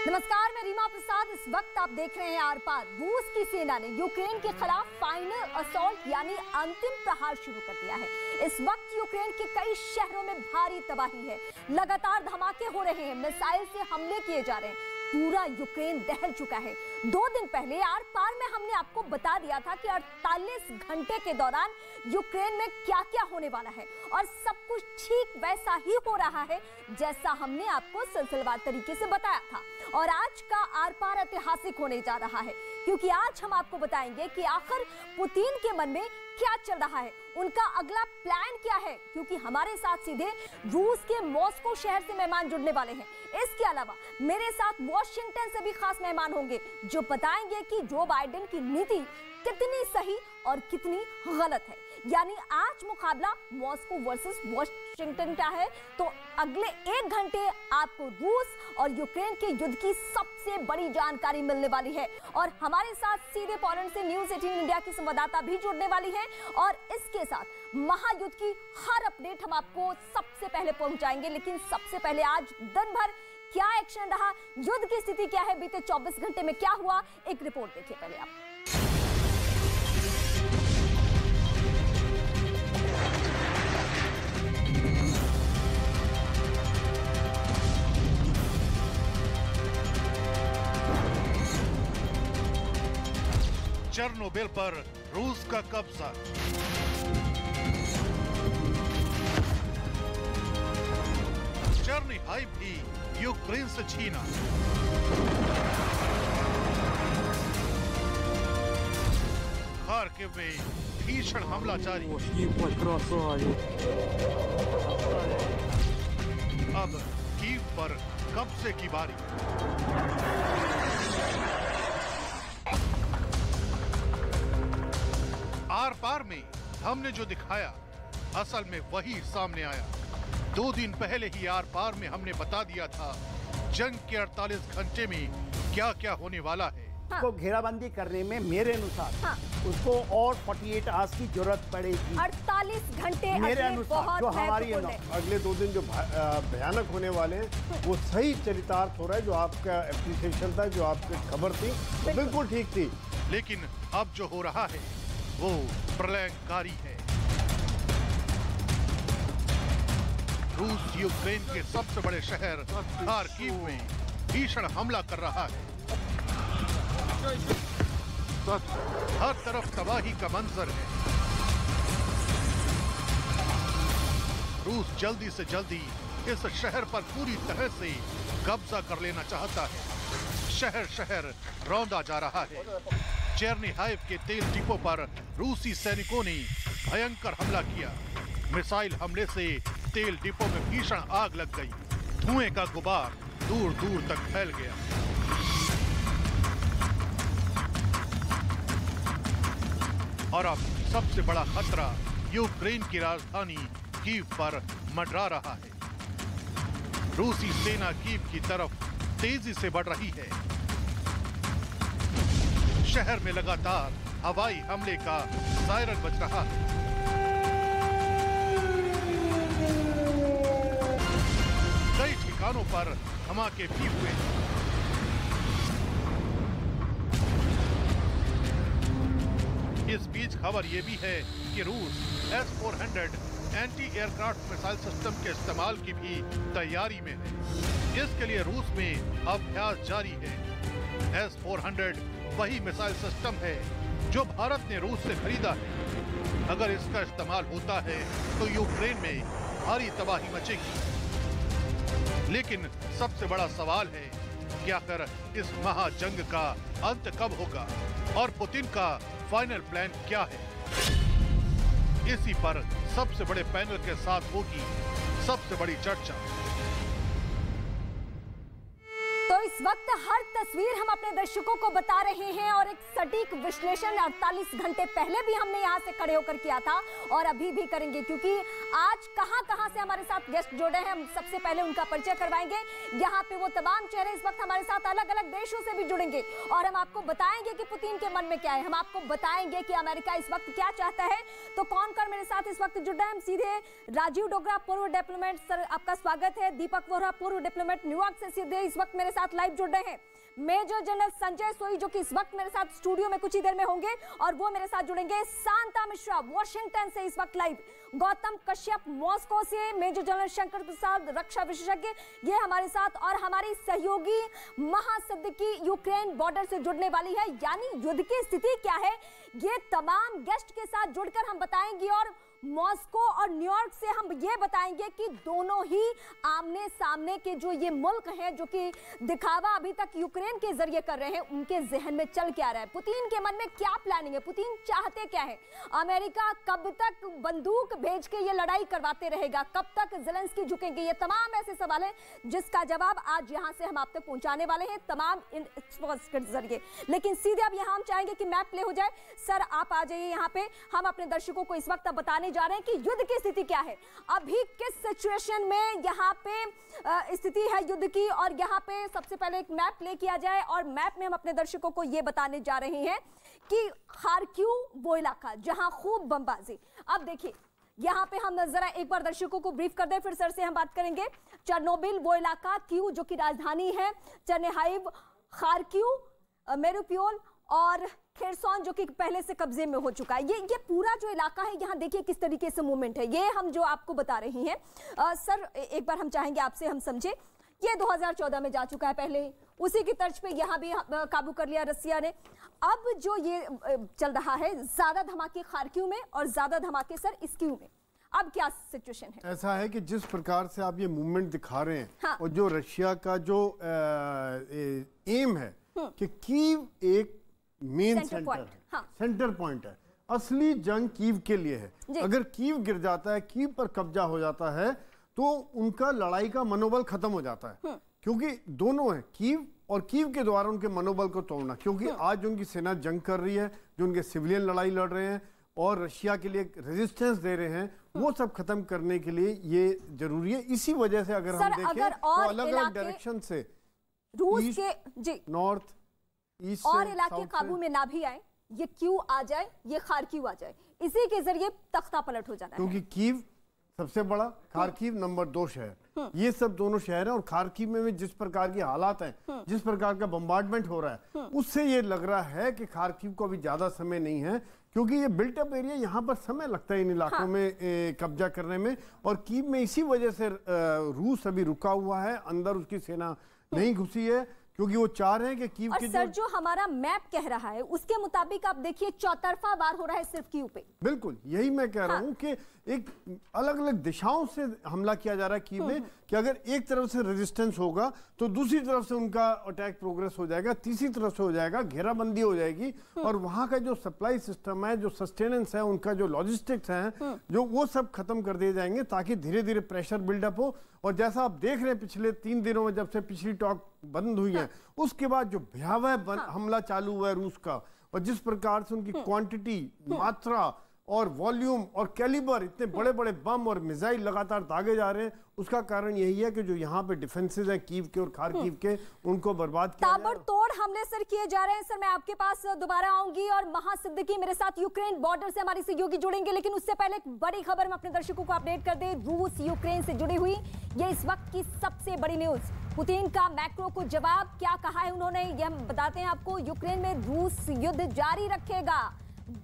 नमस्कार, मैं रीमा प्रसाद। इस वक्त आप देख रहे हैं आर पार। रूस की सेना ने यूक्रेन के खिलाफ फाइनल असॉल्ट यानी अंतिम प्रहार शुरू कर दिया है। इस वक्त यूक्रेन के कई शहरों में भारी तबाही है। लगातार धमाके हो रहे हैं, मिसाइल से हमले किए जा रहे हैं। पूरा यूक्रेन दहल चुका है। 2 दिन पहले आर पार में हमने आपको बता दिया था कि 48 घंटे के दौरान यूक्रेन में क्या क्या होने वाला है और सब कुछ ठीक वैसा ही हो रहा है जैसा हमने आपको सिलसिलेवार तरीके से बताया था। और आज का आर पार ऐतिहासिक होने जा रहा है, क्योंकि आज हम आपको बताएंगे कि आखिर पुतिन के मन में क्या चल रहा है, उनका अगला प्लान क्या है, क्योंकि हमारे साथ सीधे रूस के मॉस्को शहर से मेहमान जुड़ने वाले हैं। इसके अलावा मेरे साथ वॉशिंगटन से भी खास मेहमान होंगे जो बताएंगे कि जो बाइडेन की नीति कितनी सही और कितनी गलत है। यानी आज मुकाबला मॉस्को वर्सेस वॉशिंगटन का है, तो अगले 1 घंटे आपको रूस और यूक्रेन के युद्ध की सबसे बड़ी जानकारी मिलने वाली है। और हमारे साथ सीधे पोलैंड से न्यूज़ 18 इंडिया की संवाददाता भी जुड़ने वाली है और इसके साथ महायुद्ध की हर अपडेट हम आपको सबसे पहले पहुंचाएंगे। लेकिन सबसे पहले आज दिन भर क्या एक्शन रहा, युद्ध की स्थिति क्या है, बीते 24 घंटे में क्या हुआ, एक रिपोर्ट देखिए पहले आप। चेर्नोबिल पर रूस का कब्जा। चेर्निहाइव भी यूक्रेन से छीना। खार्किव में भीषण हमला जारी। अब कीव पर कब्जे की बारी। आर पार में हमने जो दिखाया असल में वही सामने आया। 2 दिन पहले ही आर पार में हमने बता दिया था जंग के 48 घंटे में क्या क्या होने वाला है। उसको घेराबंदी करने में मेरे अनुसार उसको और 48 आवर्स की जरूरत पड़ेगी। 48 घंटे मेरे अनुसार जो हमारी अगले 2 दिन जो भयानक होने वाले हैं वो सही चरितार्थ हो रहा है। जो आपका एप्रिसिएशन था, जो आपकी खबर थी, वो बिल्कुल ठीक थी। लेकिन अब जो हो रहा है वो प्रलयंकारी है। रूस यूक्रेन के सबसे बड़े शहर खार्किव में भीषण हमला कर रहा है। हर तरफ तबाही का मंजर है। रूस जल्दी से जल्दी इस शहर पर पूरी तरह से कब्जा कर लेना चाहता है। शहर शहर रौंदा जा रहा है। चेर्निहाइव के तेल डिपो पर रूसी सैनिकों ने भयंकर हमला किया। मिसाइल हमले से तेल डिपो में भीषण आग लग गई। धुएं का गुबार दूर दूर तक फैल गया। और अब सबसे बड़ा खतरा यूक्रेन की राजधानी कीव पर मंडरा रहा है। रूसी सेना कीव की तरफ तेजी से बढ़ रही है। शहर में लगातार हवाई हमले का सायरन बज रहा है। कई ठिकानों पर धमाके भी हुए हैं। इस बीच खबर यह भी है कि रूस S-400 anti aircraft missile system के इस्तेमाल की भी तैयारी में है। इसके लिए रूस में अभ्यास जारी है। S-400 वही मिसाइल सिस्टम है जो भारत ने रूस से खरीदा है। अगर इसका इस्तेमाल होता है तो यूक्रेन में भारी तबाही मचेगी। लेकिन सबसे बड़ा सवाल है कि आखिर इस महाजंग का अंत कब होगा और पुतिन का फाइनल प्लान क्या है। इसी पर सबसे बड़े पैनल के साथ होगी सबसे बड़ी चर्चा। तो इस वक्त हर तस्वीर हम अपने दर्शकों को बता रहे हैं और एक सटीक विश्लेषण 48 घंटे पहले भी हमने यहां से खड़े होकर किया था और अभी भी करेंगे, क्योंकि आज कहां से हमारे साथ गेस्ट जुड़े हैं। हम सबसे पहले उनका परिचय करवाएंगे। यहाँ पे वो तमाम चेहरे इस वक्त हमारे साथ अलग अलग देशों से भी जुड़ेंगे और हम आपको बताएंगे कि पुतिन के मन में क्या है। हम आपको बताएंगे कि अमेरिका इस वक्त क्या चाहता है। तो कौन कौन मेरे साथ इस वक्त जुड़ रहे हैं, हम सीधे राजीव डोगरा, पूर्व डिप्लोमेट, सर आपका स्वागत है। दीपक वोरा, पूर्व डिप्लोमेट, न्यूयॉर्क से सीधे इस वक्त मेरे साथ लाइव लाइव जुड़ रहे हैं मेजर जनरल संजय सोई, जो कि इस वक्त मेरे साथ स्टूडियो में कुछ ही देर में होंगे, और वो मेरे साथ जुड़ेंगे शांता मिश्रा वॉशिंगटन से इस वक्त लाइव, गौतम कश्यप मॉस्को से, मेजर जनरल शंकर प्रसाद रक्षा विशेषज्ञ ये हमारे साथ, और हमारी सहयोगी महासिद्दीकी यूक्रेन बॉर्डर से जुड़ने वाली है। यानी युद्ध की स्थिति क्या है ये तमाम गेस्ट के साथ जुड़कर हम बताएंगे, और मॉस्को और न्यूयॉर्क से हम ये बताएंगे कि दोनों ही आमने सामने के जो ये मुल्क हैं, जो कि दिखावा अभी तक यूक्रेन के जरिए कर रहे हैं, उनके जहन में चल क्या रहा है, पुतिन के मन में क्या प्लानिंग है, पुतिन चाहते क्या है, अमेरिका कब तक बंदूक भेज के ये लड़ाई करवाते रहेगा, कब तक ज़ेलेंस्की झुकेंगे, ये तमाम ऐसे सवाल हैं जिसका जवाब आज यहाँ से हम आप तक पहुंचाने वाले हैं तमाम इन एक्सपर्ट्स के जरिए। लेकिन सीधे अब यहाँ हम चाहेंगे कि मैप प्ले हो जाए। सर आप आ जाइए यहाँ पे, हम अपने दर्शकों को इस वक्त अब बताने जा रहे हैं कि युद्ध की स्थिति क्या है, अभी किस सिचुएशन में यहाँ पे स्थिति है युद्ध की, और यहाँ पे सबसे पहले एक मैप प्ले किया जाए, और मैप में हम अपने दर्शकों को ये बताने जा रहे हैं कि खार्किव वो इलाका जहां खूब बमबाजी। अब देखिए यहाँ पे हम जरा एक बार दर्शकों को ब्रीफ कर दें, फिर सर से हम बात करेंगे। चेर्नोबिल वो इलाका, कीव जो कि राजधानी है, चेर्निहाइव, खार्किव, मेरिउपोल और खेरसॉन जो कि पहले से कब्जे में हो चुका है। ये पूरा जो इलाका है, यहाँ देखिए किस तरीके से मूवमेंट है, ये हम जो आपको बता रही हैं। सर एक बार हम चाहेंगे आपसे हम समझे, ये 2014 में जा चुका है पहले, उसी की तर्ज पे यहाँ भी काबू कर लिया रसिया ने। अब जो ये चल रहा है, ज्यादा धमाके खार्किव में और ज्यादा धमाके सर इस कीव में, अब क्या सिचुएशन है? ऐसा है कि जिस प्रकार से आप ये मूवमेंट दिखा रहे हैं, हाँ। और जो रशिया का जो एम है कि कीव एक मेन सेंटर है, हाँ। सेंटर पॉइंट है, असली जंग कीव के लिए है। अगर कीव गिर जाता है, कीव पर कब्जा हो जाता है, तो उनका लड़ाई का मनोबल खत्म हो जाता है, क्योंकि दोनों है, कीव और कीव के द्वारा उनके मनोबल को तोड़ना, क्योंकि आज उनकी सेना जंग कर रही है, जो उनके सिविलियन लड़ाई लड़ रहे हैं और रशिया के लिए रेजिस्टेंस दे रहे हैं, वो सब खत्म करने के लिए ये जरूरी है। इसी वजह से अगर हम देखें तो अलग अलग डायरेक्शन से रूस के जी नॉर्थ ईस्ट और इलाके काबू में ना भी आए, ये क्यों आ जाए, ये खार्किव आ जाए, इसी के जरिए तख्ता पलट हो जाना है। क्योंकि कीव सबसे बड़ा, खार्किव नंबर 2 शहर, ये सब दोनों शहर हैं, और खार्किव में भी जिस प्रकार की हालात हैं, जिस प्रकार का बम्बार्डमेंट हो रहा है, उससे ये लग रहा है कि खार्किव को अभी ज्यादा समय नहीं है, क्योंकि ये बिल्ट अप एरिया, यहाँ पर समय लगता है इन इलाकों में कब्जा करने में, और कीव में इसी वजह से रूस अभी रुका हुआ है, अंदर उसकी सेना नहीं घुसी है, क्योंकि वो चाह रहे हैं कि कीव के सर जो हमारा मैप कह रहा है उसके मुताबिक आप देखिए चौतरफा वार हो रहा है सिर्फ कीव पे। बिल्कुल यही मैं कह रहा हूं कि एक अलग अलग दिशाओं से हमला किया जा रहा है कीव में, कि अगर एक तरफ से रेजिस्टेंस होगा तो दूसरी तरफ से उनका अटैक प्रोग्रेस हो जाएगा, तीसरी तरफ से हो जाएगा, घेराबंदी हो जाएगी, और वहां का जो सप्लाई सिस्टम है, जो सस्टेनेंस है, उनका जो लॉजिस्टिक्स है, जो वो सब खत्म कर दिए जाएंगे, ताकि धीरे धीरे प्रेशर बिल्डअप हो। और जैसा आप देख रहे हैं पिछले 3 दिनों में, जब से पिछली टॉक बंद हुई है, उसके बाद जो भयावह हमला चालू हुआ है रूस का, और जिस प्रकार से उनकी क्वांटिटी, मात्रा और वॉल्यूम और कैलिबर, इतने बड़े बड़े बम और मिसाइल लगातार दागे जा रहे हैं, उसका कारण यही है कि जो यहाँ पे डिफेंसेस हैं कीव के और खार्किव के, उनको बर्बाद किया ताबड़तोड़ हमले सर किए जा रहे हैं। सर मैं आपके पास दोबारा आऊंगी, और महासिद्दीकी मेरे साथ यूक्रेन बॉर्डर से हमारी सहयोगी जुड़ेंगे, लेकिन उससे पहले एक बड़ी खबर मैं अपने दर्शकों को अपडेट कर दे। रूस यूक्रेन से जुड़ी हुई ये इस वक्त की सबसे बड़ी न्यूज, पुतिन का मैक्रो को जवाब, क्या कहा है उन्होंने ये हम बताते हैं आपको। यूक्रेन में रूस युद्ध जारी रखेगा,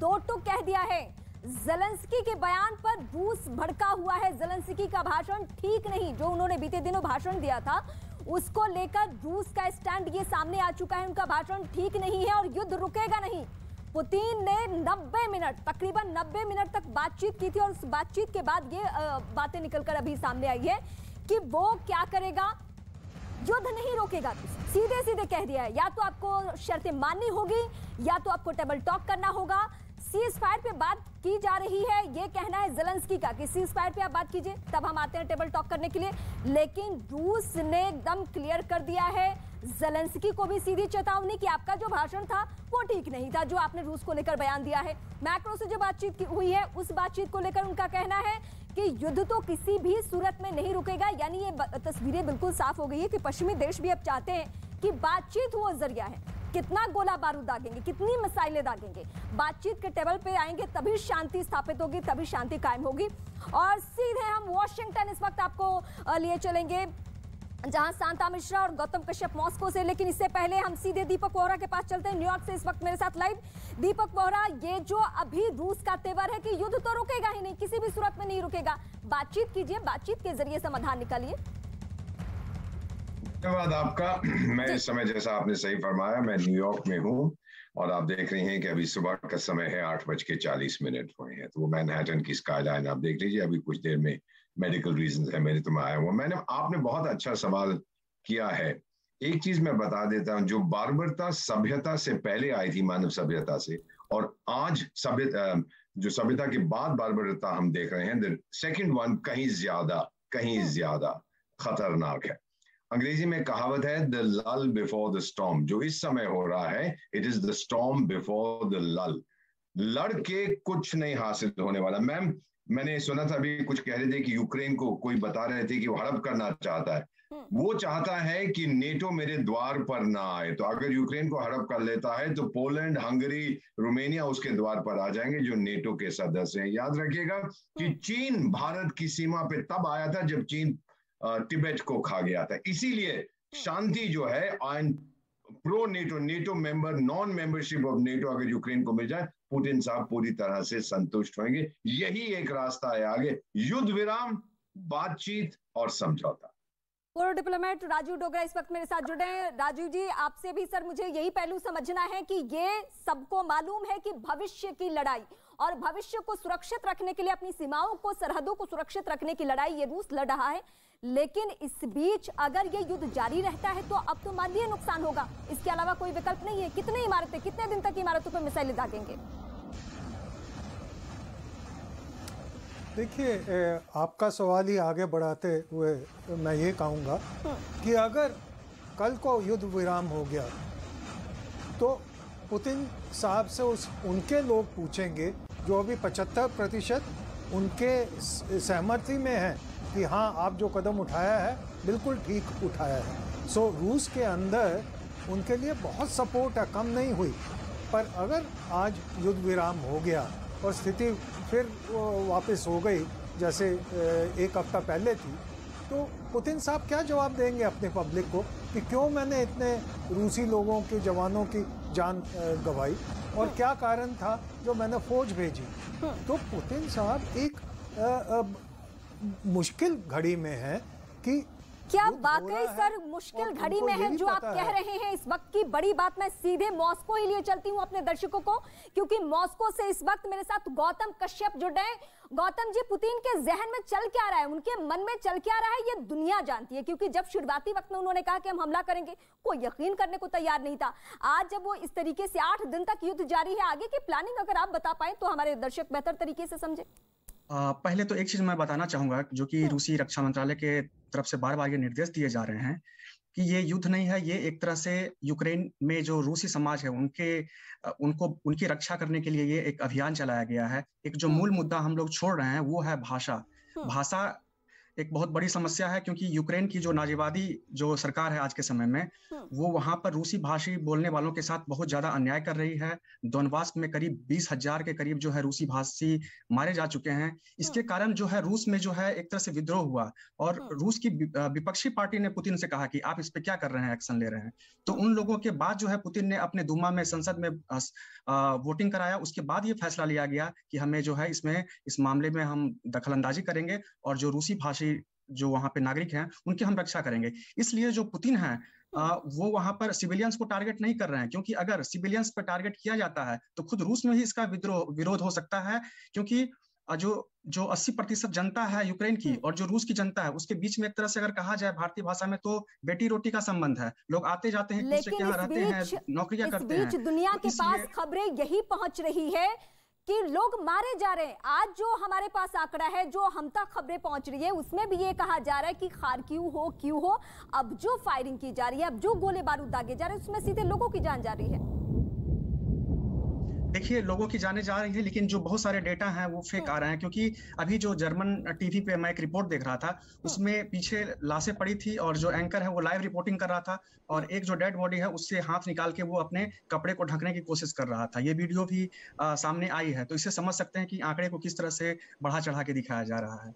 2 टूक कह दिया है। ज़ेलेंस्की के बयान पर रूस भड़का हुआ है, ज़ेलेंस्की का भाषण ठीक नहीं, जो उन्होंने बीते दिनों भाषण दिया था उसको लेकर रूस का स्टैंड ये सामने आ चुका है, उनका भाषण ठीक नहीं है और युद्ध रुकेगा नहीं। पुतिन ने 90 मिनट, तकरीबन 90 मिनट तक बातचीत की थी, और उस बातचीत के बाद ये बातें निकलकर अभी सामने आई है कि वो क्या करेगा, युद्ध नहीं रोकेगा। सीधे सीधे कह दिया है, या तो आपको शर्तें माननी होगी या तो आपको टेबल टॉक करना होगा। सीज फायर पे बात की जा रही है, ये कहना है ज़ेलेंस्की का कि सीज फायर पे आप बात कीजिए, तब हम आते हैं टेबल टॉक करने के लिए। लेकिन रूस ने एकदम क्लियर कर दिया है, ज़ेलेंस्की को भी सीधी चेतावनी कि आपका जो भाषण था वो ठीक नहीं था, जो आपने रूस को लेकर बयान दिया है। मैक्रो से जो बातचीत हुई है उस बातचीत को लेकर उनका कहना है कि युद्ध तो किसी भी सूरत में नहीं रुकेगा। यानी ये तस्वीरें बिल्कुल साफ हो गई है कि पश्चिमी देश भी अब चाहते हैं कि बातचीत वो जरिया है, कितना गोला बारूद दागेंगे, कितनी मिसाइलें दागेंगे, बातचीत के टेबल पे आएंगे तभी शांति स्थापित होगी, तभी शांति कायम होगी। और सीधे हम वॉशिंगटन इस वक्त आपको लिए चलेंगे, जहां शांता मिश्रा और गौतम कश्यप मॉस्को से। लेकिन इससे पहले हम सीधे दीपक बोहरा के पास चलते हैं, न्यूयॉर्क से इस वक्त मेरे साथ लाइव। दीपक बोहरा, ये जो अभी रूस का तेवर है कि युद्ध तो रुकेगा ही नहीं, किसी भी सूरत में नहीं रुकेगा, बातचीत कीजिए, बातचीत के जरिए समाधान निकालिए। धन्यवाद आपका। मैं इस समय, जैसा आपने सही फरमाया, मैं न्यूयॉर्क में हूँ और आप देख रहे हैं कि अभी सुबह का समय है, 8:40 हुए हैं। तो वो मैनहट्टन की स्काईलाइन आप देख लीजिए। अभी कुछ देर में मेडिकल रीजंस है मेरे, तो मैं आया हूँ। आपने बहुत अच्छा सवाल किया है। एक चीज मैं बता देता हूँ, जो बार्बरता सभ्यता से पहले आई थी, मानव सभ्यता से, और आज जो सभ्यता के बाद बार्बरता हम देख रहे हैं, द सेकंड वन कहीं ज्यादा खतरनाक है। अंग्रेजी में कहावत है, द लल बिफोर द स्टॉर्म। जो इस समय हो रहा है, it is the storm before the लल। लड़के कुछ नहीं हासिल होने वाला। मैम, मैंने सुना था अभी कुछ कह रहे थे कि यूक्रेन को कोई बता रहे थे कि वो हड़प करना चाहता है। वो चाहता है कि नेटो मेरे द्वार पर ना आए। तो अगर यूक्रेन को हड़प कर लेता है तो पोलैंड, हंगरी, रोमानिया उसके द्वार पर आ जाएंगे, जो नेटो के सदस्य हैं। याद रखिएगा कि चीन भारत की सीमा पे तब आया था जब चीन तिब्बत को खा गया था। इसीलिए शांति जो है, pro NATO member, non membership of NATO अगर यूक्रेन को मिल जाए, पुतिन साहब पूरी तरह से संतुष्ट होंगे। यही एक रास्ता है आगे, युद्ध विराम, बातचीत और समझौता। पूर्व डिप्लोमेट राजीव डोगरा इस वक्त मेरे साथ जुड़े हैं। राजीव जी, आपसे भी सर मुझे यही पहलू समझना है कि ये सबको मालूम है कि भविष्य की लड़ाई और भविष्य को सुरक्षित रखने के लिए, अपनी सीमाओं को, सरहदों को सुरक्षित रखने की लड़ाई ये रूस लड़ रहा है। लेकिन इस बीच अगर ये युद्ध जारी रहता है तो अब तो मानवीय नुकसान होगा, इसके अलावा कोई विकल्प नहीं है। कितनी इमारतें, कितने दिन तक इमारतों पर मिसाइल दागेंगे? देखिए, आपका सवाल ही आगे बढ़ाते हुए मैं ये कहूँगा कि अगर कल को युद्ध विराम हो गया तो पुतिन साहब से उनके लोग पूछेंगे जो अभी 75% उनके सहमति में हैं कि हाँ, आप जो कदम उठाया है बिल्कुल ठीक उठाया है। सो रूस के अंदर उनके लिए बहुत सपोर्ट है, कम नहीं हुई। पर अगर आज युद्ध विराम हो गया और स्थिति फिर वापस हो गई जैसे एक हफ्ता पहले थी, तो पुतिन साहब क्या जवाब देंगे अपने पब्लिक को कि क्यों मैंने इतने रूसी लोगों के, जवानों की जान गंवाई और क्या कारण था जो मैंने फौज भेजी। तो पुतिन साहब एक मुश्किल घड़ी में है कि क्या वाकई सर मुश्किल घड़ी में है जो आप कह रहे हैं। इस वक्त की बड़ी बात, मैं सीधे मॉस्को ही लिए चलती हूं अपने दर्शकों को, क्योंकि मॉस्को से इस वक्त मेरे साथ गौतम कश्यप जुड़े हैं। गौतम जी, पुतिन के जहन में चल क्या रहा है, उनके मन में चल क्या रहा है, ये दुनिया जानती है। क्योंकि जब शुरुआती वक्त में उन्होंने कहा कि हम हमला करेंगे, कोई यकीन करने को तैयार नहीं था। आज जब वो इस तरीके से 8 दिन तक युद्ध जारी है, आगे की प्लानिंग अगर आप बता पाए तो हमारे दर्शक बेहतर तरीके से समझे। पहले तो एक चीज मैं बताना चाहूंगा, जो कि रूसी रक्षा मंत्रालय के तरफ से बार बार ये निर्देश दिए जा रहे हैं कि ये युद्ध नहीं है, ये एक तरह से यूक्रेन में जो रूसी समाज है उनकी रक्षा करने के लिए ये एक अभियान चलाया गया है। एक जो मूल मुद्दा हम लोग छोड़ रहे हैं वो है भाषा। भाषा एक बहुत बड़ी समस्या है, क्योंकि यूक्रेन की जो नाजीवादी जो सरकार है आज के समय में, वो वहां पर रूसी भाषी बोलने वालों के साथ बहुत ज्यादा अन्याय कर रही है। दोनबास्क में करीब 20,000 के करीब जो है रूसी भाषी मारे जा चुके हैं। इसके कारण जो है रूस में जो है एक तरह से विद्रोह हुआ और रूस की विपक्षी पार्टी ने पुतिन से कहा कि आप इस पे क्या कर रहे हैं, एक्शन ले रहे हैं। तो उन लोगों के बाद जो है पुतिन ने अपने दुमा में, संसद में वोटिंग कराया। उसके बाद ये फैसला लिया गया कि हमें जो है इस मामले में हम दखलंदाजी करेंगे और जो रूसी भाषी जो वहां पे नागरिक हैं उनकी हम रक्षा करेंगे। इसलिए जो पुतिन है वो वहां पर सिविलियंस को टारगेट नहीं कर रहे हैं, क्योंकि अगर सिविलियंस पर टारगेट किया जाता है तो खुद रूस में ही इसका विरोध हो सकता है। क्योंकि जो 80% जनता है यूक्रेन की और जो रूस की जनता है, उसके बीच में एक तरह से अगर कहा जाए भारतीय भाषा में तो बेटी रोटी का संबंध है। लोग आते जाते हैं, लेकिन यहाँ रहते हैं, नौकरियां करते हैं। इस बीच दुनिया के पास खबरें यही पहुंच रही है कि लोग मारे जा रहे हैं। आज जो हमारे पास आंकड़ा है, जो हम तक खबरें पहुंच रही है, उसमें भी ये कहा जा रहा है कि खारकीव हो, क्यों हो, अब जो फायरिंग की जा रही है, अब जो गोले बारूद दागे जा रहे हैं, उसमें सीधे लोगों की जान जा रही है। देखिए, लोगों की जाने जा रही है, लेकिन जो बहुत सारे डेटा हैं वो फेक आ रहे हैं। क्योंकि अभी जो जर्मन टीवी पे मैं एक रिपोर्ट देख रहा था, उसमें पीछे लाशें पड़ी थी और जो एंकर है वो लाइव रिपोर्टिंग कर रहा था और एक जो डेड बॉडी है उससे हाथ निकाल के वो अपने कपड़े को ढकने की कोशिश कर रहा था। ये वीडियो भी सामने आई है, तो इससे समझ सकते हैं कि आंकड़े को किस तरह से बढ़ा चढ़ा के दिखाया जा रहा है।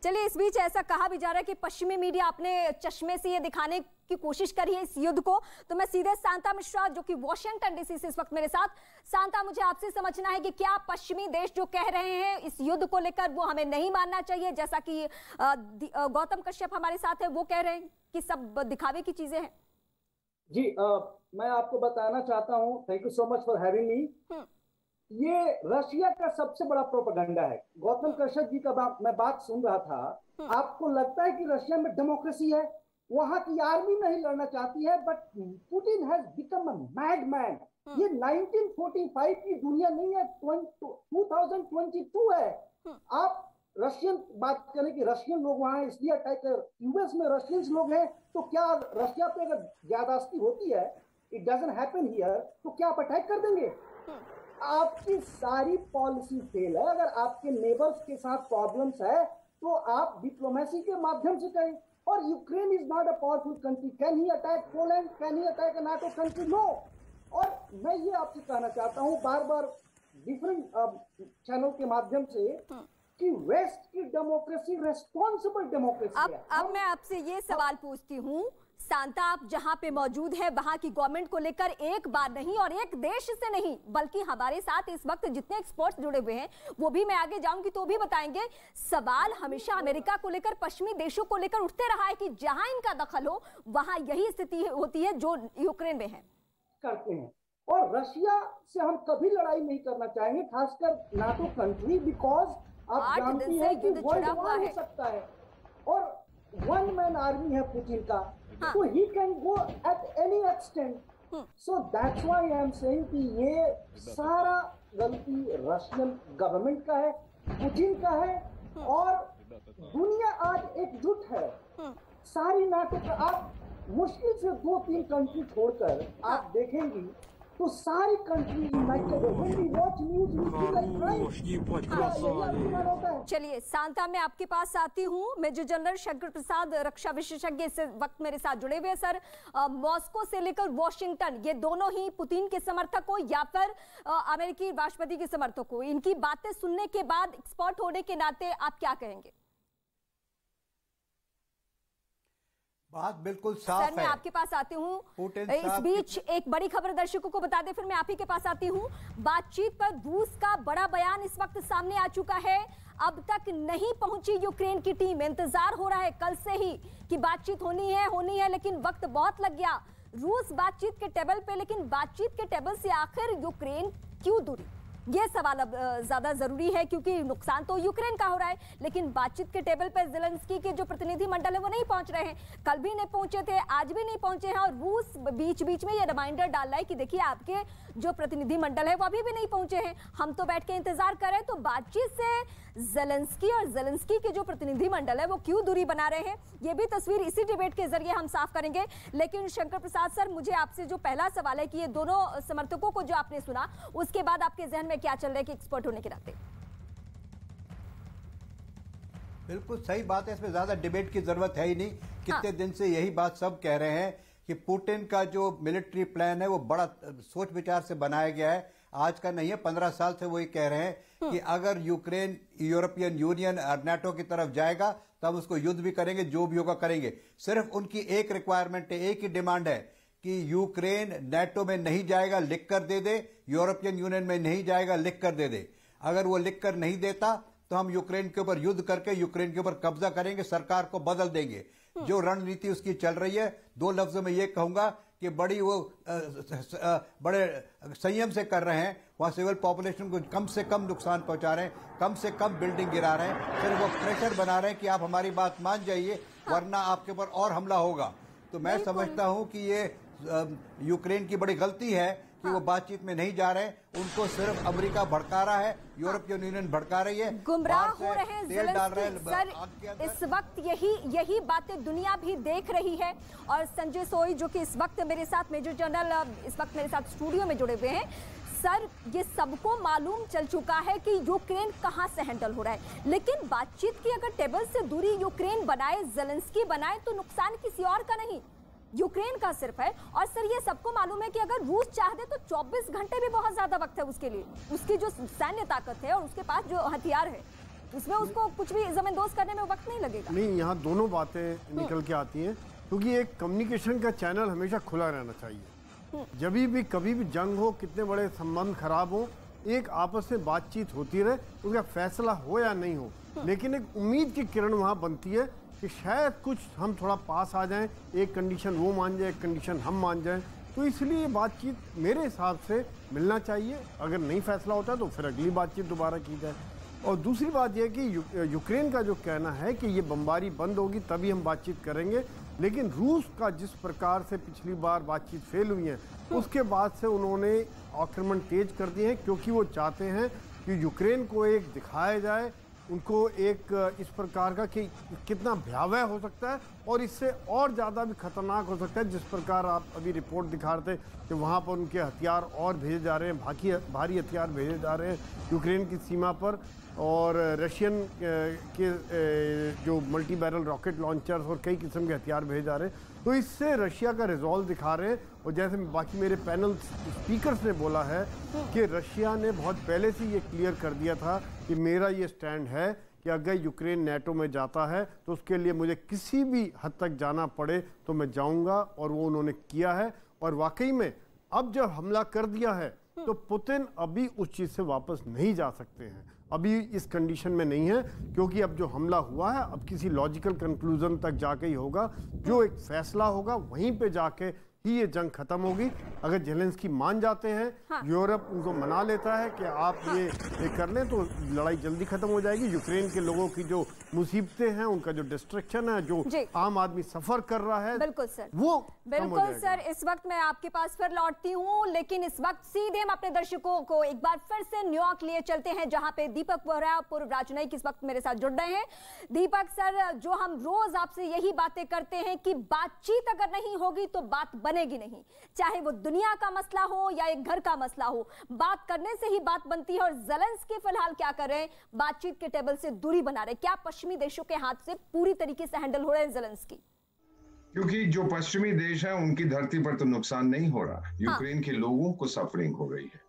चलिए, इस बीच ऐसा कहा भी जा रहा है कि पश्चिमी मीडिया अपने चश्मे से ये दिखाने की कोशिश कर रही है इस युद्ध को। तो मैं सीधे शांता मिश्रा जो कि वॉशिंगटन डीसी से इस वक्त मेरे साथ। शांता, मुझे आपसे समझना है कि क्या पश्चिमी देश जो कह रहे हैं इस युद्ध को लेकर वो हमें नहीं मानना चाहिए, जैसा कि गौतम कश्यप हमारे साथ है वो कह रहे हैं कि सब दिखावे की चीजें हैं? जी, मैं आपको बताना चाहता हूँ, thank you so much for having me. ये रशिया का सबसे बड़ा प्रोपेगेंडा है। गौतम कश्यप जी का मैं बात सुन रहा था, आपको लगता है कि रशिया में डेमोक्रेसी है? वहां की आर्मी नहीं लड़ना चाहती है, but Putin has become a madman. ये 1945 की दुनिया नहीं है, 2022 है। आप रशियन बात करें कि रशियन लोग वहां इसलिए अटैक कर, यूएस में रशियंस लोग हैं, तो क्या रशिया पे अगर ज्यादती होती है, इट डजंट हैपन हियर, तो क्या आप अटैक कर देंगे? आपकी सारी पॉलिसी फेल है। अगर आपके नेबर्स के साथ प्रॉब्लम्स है तो आप डिप्लोमेसी के माध्यम से करें। और Ukraine is not a powerful country. Can he attack Poland? Can he attack a NATO country? No. और मैं ये आपसे कहना चाहता हूँ बार बार डिफरेंट चैनल के माध्यम से कि वेस्ट की डेमोक्रेसी रेस्पॉन्सिबल डेमोक्रेसी है। अब मैं आपसे ये सवाल पूछती हूँ, शांता, आप जहां पे मौजूद है वहां की गवर्नमेंट को लेकर एक बार नहीं और एक देश से नहीं, बल्कि हमारे साथ इस वक्त जितने एक्सपर्ट्स जुड़े हुए हैं वो भी मैं आगे जाऊंगी तो भी बताएंगे, सवाल हमेशा अमेरिका को लेकर, पश्चिमी देशों को लेकर उठते रहा है कि जहां इनका दखल हो वहां यही स्थिति होती है जो यूक्रेन में है। करते हैं। और रशिया से हम कभी लड़ाई नहीं करना चाहेंगे, खासकर नाटो कंट्री, बिकॉज आप जानती हैं कि वर्ल्ड वॉर हो सकता है और वन मैन आर्मी है पुतिन का। So he can go at any extent. So that's why I am saying कि ये सारा गलती रशियन गवर्नमेंट का है, पुतिन का है, और दुनिया आज एकजुट है। सारी नाटो का आप मुश्किल से 2-3 कंट्री छोड़कर आप देखेंगी तो सारी कंट्री यूनाइटेड है। चलिए शांता, मैं आपके पास आती हूँ। मेजर जनरल शंकर प्रसाद, रक्षा विशेषज्ञ, इस वक्त मेरे साथ जुड़े हुए हैं। सर, मॉस्को से लेकर वॉशिंगटन, ये दोनों ही पुतिन के समर्थक हो या फिर अमेरिकी राष्ट्रपति के समर्थक हो, इनकी बातें सुनने के बाद एक्सपर्ट होने के नाते आप क्या कहेंगे? बात बिल्कुल साफ है। सर, मैं आपके पास आती हूँ। इस बीच एक बड़ी खबर दर्शकों को बता दें, फिर मैं आप ही के पास आती हूँ। बातचीत पर रूस का बड़ा बयान इस वक्त सामने आ चुका है। अब तक नहीं पहुंची यूक्रेन की टीम। इंतजार हो रहा है कल से ही कि बातचीत होनी है, लेकिन वक्त बहुत लग गया। रूस बातचीत के टेबल पे, लेकिन बातचीत के टेबल से आखिर यूक्रेन क्यों दूरी, ये सवाल अब ज्यादा जरूरी है, क्योंकि नुकसान तो यूक्रेन का हो रहा है, लेकिन बातचीत के टेबल पर ज़ेलेंस्की के जो प्रतिनिधि मंडल है वो नहीं पहुंच रहे हैं। कल भी नहीं पहुंचे थे, आज भी नहीं पहुंचे हैं, और रूस बीच बीच में ये रिमाइंडर डाल रहा है कि देखिए आपके जो प्रतिनिधि मंडल है वो अभी भी नहीं पहुंचे हैं, हम तो बैठ के इंतजार कर रहे हैं। तो बातचीत से ज़ेलेंस्की और ज़ेलेंस्की के जो प्रतिनिधि मंडल है वो क्यों दूरी बना रहे हैं, ये भी तस्वीर इसी डिबेट के जरिए हम साफ करेंगे। लेकिन शंकर प्रसाद सर, मुझे आपसे जो पहला सवाल है कि ये दोनों समर्थकों को जो आपने सुना, उसके बाद आपके जहन में क्या चल रहा है कि एक्सपर्ट होने के नाते? बिल्कुल सही बात है, इसमें ज्यादा डिबेट की जरूरत है ही नहीं। कितने दिन से यही बात सब कह रहे हैं कि पुतिन का जो मिलिट्री प्लान है वो बड़ा सोच विचार से बनाया गया है, आज का नहीं है, 15 साल से वो ये कह रहे हैं कि अगर यूक्रेन यूरोपियन यूनियन और नाटो की तरफ जाएगा तो हम उसको युद्ध भी करेंगे, जो भी होगा करेंगे। सिर्फ उनकी एक रिक्वायरमेंट है, एक ही डिमांड है कि यूक्रेन नाटो में नहीं जाएगा, लिख कर दे दे, यूरोपियन यूनियन में नहीं जाएगा, लिख कर दे दे। अगर वो लिख कर नहीं देता तो हम यूक्रेन के ऊपर युद्ध करके यूक्रेन के ऊपर कब्जा करेंगे, सरकार को बदल देंगे। जो रणनीति उसकी चल रही है, 2 लफ्जों में ये कहूंगा कि बड़ी वो बड़े संयम से कर रहे हैं। वहां सिविल पॉपुलेशन को कम से कम नुकसान पहुंचा रहे हैं, कम से कम बिल्डिंग गिरा रहे हैं, सिर्फ वो प्रेशर बना रहे हैं कि आप हमारी बात मान जाइए वरना आपके ऊपर और हमला होगा। तो मैं समझता हूं कि ये यूक्रेन की बड़ी गलती है कि वो बातचीत में नहीं जा रहे हैं। उनको सिर्फ अमेरिका भड़का रहा है, यूरोपियन यूनियन भड़का रही है, गुमराह हो रहे हैं सर। इस वक्त यही बातें दुनिया भी देख रही है। और संजय सोई जो कि इस वक्त मेरे साथ, मेजर जनरल इस वक्त मेरे साथ स्टूडियो में जुड़े हुए हैं। सर, ये सबको मालूम चल चुका है कि यूक्रेन कहां से हैंडल हो रहा है, लेकिन बातचीत की अगर टेबल से दूरी यूक्रेन बनाए, ज़ेलेंस्की बनाए, तो नुकसान किसी और का नहीं, यूक्रेन का सिर्फ है। और सर, ये सबको मालूम है कि अगर रूस चाहते तो 24 घंटे भी बहुत ज्यादा वक्त है उसके लिए, उसकी जो सैन्य ताकत है और उसके पास जो हथियार है। इसमें उसको कुछ भी जमींदोज करने में वक्त नहीं लगेगा। नहीं, यहाँ दोनों बातें निकल के आती हैं, क्योंकि एक कम्युनिकेशन का चैनल हमेशा खुला रहना चाहिए। जब भी कभी भी जंग हो, कितने बड़े संबंध खराब हो, एक आपस में बातचीत होती रहे, उसका फैसला हो या नहीं हो, लेकिन एक उम्मीद की किरण वहाँ बनती है कि शायद कुछ हम थोड़ा पास आ जाएं, एक कंडीशन वो मान जाए, एक कंडीशन हम मान जाएं। तो इसलिए ये बातचीत मेरे हिसाब से मिलना चाहिए। अगर नहीं फैसला होता तो फिर अगली बातचीत दोबारा की जाए। और दूसरी बात यह कि यूक्रेन का जो कहना है कि ये बमबारी बंद होगी तभी हम बातचीत करेंगे, लेकिन रूस का जिस प्रकार से पिछली बार बातचीत फेल हुई है, उसके बाद से उन्होंने आक्रमण तेज कर दिए हैं, क्योंकि वो चाहते हैं कि यूक्रेन को एक दिखाया जाए, उनको एक इस प्रकार का कि कितना भयावह हो सकता है और इससे और ज़्यादा भी खतरनाक हो सकता है। जिस प्रकार आप अभी रिपोर्ट दिखा रहे थे कि वहाँ पर उनके हथियार और भेजे जा रहे हैं, भारी हथियार भेजे जा रहे हैं यूक्रेन की सीमा पर, और रशियन के जो मल्टी बैरल रॉकेट लॉन्चर्स और कई किस्म के हथियार भेजे जा रहे हैं। तो इससे रशिया का रिजॉल्व दिखा रहे हैं। और जैसे बाकी मेरे पैनल स्पीकर्स ने बोला है कि रशिया ने बहुत पहले से ये क्लियर कर दिया था कि मेरा ये स्टैंड है कि अगर यूक्रेन नेटो में जाता है तो उसके लिए मुझे किसी भी हद तक जाना पड़े तो मैं जाऊंगा, और वो उन्होंने किया है। और वाकई में अब जब हमला कर दिया है तो पुतिन अभी उस चीज़ से वापस नहीं जा सकते हैं, अभी इस कंडीशन में नहीं है, क्योंकि अब जो हमला हुआ है अब किसी लॉजिकल कंक्लूजन तक जाके ही होगा। जो एक फैसला होगा वहीं पे जाके ही ये जंग खत्म होगी। अगर जेलेंस्की मान जाते हैं, यूरोप उनको मना लेता है कि आप ये कर लें, तो लड़ाई जल्दी खत्म हो जाएगी। यूक्रेन के लोगों की जो मुसीबतें हैं, उनका जो डिस्ट्रक्शन है, जो आम आदमी सफर कर रहा है, बिल्कुल सर, वो बिल्कुल सर। इस वक्त मैं आपके पास फिर लौटती हूँ, लेकिन इस वक्त सीधे हम अपने दर्शकों को एक बार फिर से न्यूयॉर्क लिए चलते हैं, जहां पे दीपक बोहरा, पूर्व राजनयिक, इस वक्त मेरे साथ जुड़ रहे हैं। दीपक सर, जो हम रोज आपसे यही बातें करते हैं कि बातचीत अगर नहीं होगी तो बात बनेगी नहीं, चाहे वो दुनिया का मसला हो या एक घर का मसला हो, बात करने से ही बात बनती है। और ज़ेलेंस्की फिलहाल क्या कर रहे हैं? बातचीत के टेबल से दूरी बना रहे। क्या पश्चिमी देशों के हाथ से पूरी तरीके से हैंडल हो रहे हैं ज़ेलेंस्की? क्योंकि जो पश्चिमी देश है उनकी धरती पर तो नुकसान नहीं हो रहा, यूक्रेन के लोगों को सफरिंग हो रही है।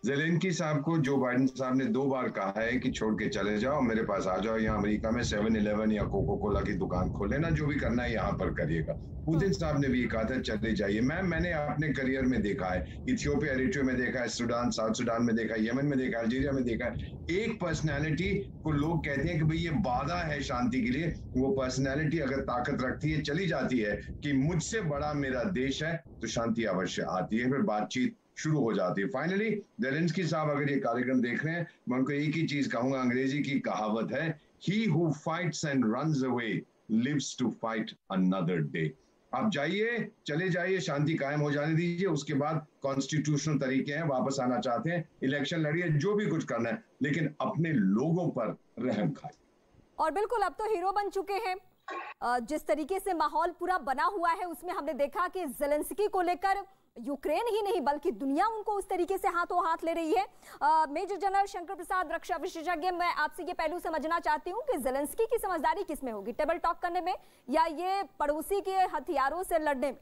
ज़ेलेंस्की साहब को जो बाइडेन साहब ने 2 बार कहा है कि छोड़ के चले जाओ, मेरे पास आ जाओ, यहाँ अमेरिका में 7-11 या कोको कोला की दुकान खोले ना, जो भी करना है यहाँ पर करिएगा। पुतिन साहब ने भी कहा था चले जाइए। मैंने अपने करियर में देखा है, इथियोपिया, एरिट्रिया में देखा है, सूडान, साउथ सूडान में देखा है, यमन में देखा है, अल्जीरिया में देखा है। एक पर्सनैलिटी को लोग कहते हैं कि भाई ये बाधा है शांति के लिए, वो पर्सनैलिटी अगर ताकत रखती है, चली जाती है कि मुझसे बड़ा मेरा देश है, तो शांति अवश्य आती है, फिर बातचीत शुरू हो जाती है। फाइनली ज़ेलेंस्की साहब अगर ये कार्यक्रम देख रहे हैं, मैं उनको एक ही चीज कहूंगा, अंग्रेजी की कहावत है, he who fights and runs away lives to fight another day। आप जाइए, चले जाइए, शांति कायम हो जाने दीजिए, उसके बाद कॉन्स्टिट्यूशनल तरीके हैं, वापस आना चाहते हैं, इलेक्शन लड़िए, जो भी कुछ करना है, लेकिन अपने लोगों पर रहम खाइए। और बिल्कुल अब तो हीरो बन चुके हैं। जिस तरीके से माहौल पूरा बना हुआ है, उसमें हमने देखा कि ज़ेलेंस्की को लेकर यूक्रेन ही नहीं बल्कि दुनिया उनको उस तरीके से हाथों हाथ ले रही है। मेजर जनरल शंकर प्रसाद, रक्षा विशेषज्ञ, मैं आपसे ये पहलू समझना चाहती हूँ कि ज़ेलेंस्की की समझदारी किसमें होगी, टेबल टॉक करने में या ये पड़ोसी के हथियारों से लड़ने में?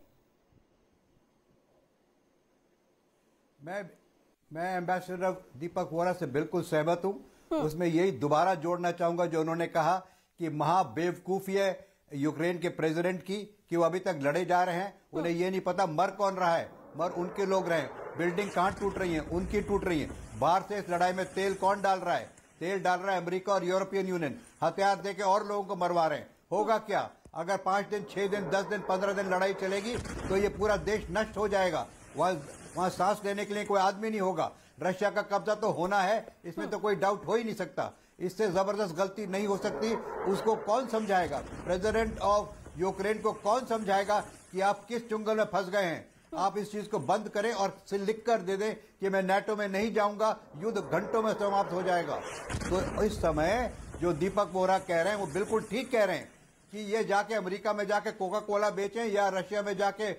मैं एम्बेसडर दीपक बोहरा से बिल्कुल सहमत हूँ। उसमें यही दोबारा जोड़ना चाहूंगा जो उन्होंने कहा कि महाबेवकूफी है यूक्रेन के प्रेसिडेंट की कि वो अभी तक लड़े जा रहे हैं। उन्हें ये नहीं पता मर कौन रहा है, मर उनके लोग रहे। बिल्डिंग कहाँ टूट रही है? उनकी टूट रही है। बाहर से इस लड़ाई में तेल कौन डाल रहा है? तेल डाल रहा है अमेरिका और यूरोपियन यूनियन। हथियार देके और लोगों को मरवा रहे हैं। होगा क्या? अगर 5 दिन, 6 दिन, 10 दिन, 15 दिन लड़ाई चलेगी तो ये पूरा देश नष्ट हो जाएगा। वहां सांस लेने के लिए कोई आदमी नहीं होगा। रशिया का कब्जा तो होना है, इसमें तो कोई डाउट हो ही नहीं सकता। इससे जबरदस्त गलती नहीं हो सकती। उसको कौन समझाएगा? प्रेसिडेंट ऑफ यूक्रेन को कौन समझाएगा कि आप किस चुंगल में फंस गए हैं? आप इस चीज को बंद करें और लिख कर दे दें कि मैं नेटो में नहीं जाऊंगा, युद्ध घंटों में समाप्त हो जाएगा। तो इस समय जो दीपक बोहरा कह रहे हैं वो बिल्कुल ठीक कह रहे हैं कि ये जाके अमेरिका में जाके कोका कोला बेचें या रशिया में जाके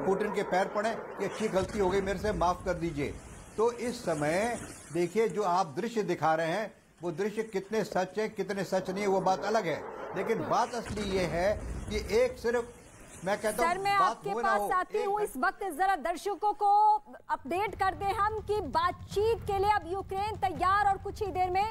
पुतिन के पैर पड़े कि अच्छी गलती हो गई, मेरे से माफ कर दीजिए। तो इस समय देखिए जो आप दृश्य दिखा रहे हैं वो दृश्य कितने सच है कितने सच नहीं है वो बात अलग है, लेकिन बात असली ये है कि एक सिर्फ मैं कहता सर मैं आपके पास आती हूँ। इस वक्त जरा दर्शकों को अपडेट कर दें हम कि बातचीत के लिए अब यूक्रेन तैयार और कुछ ही देर में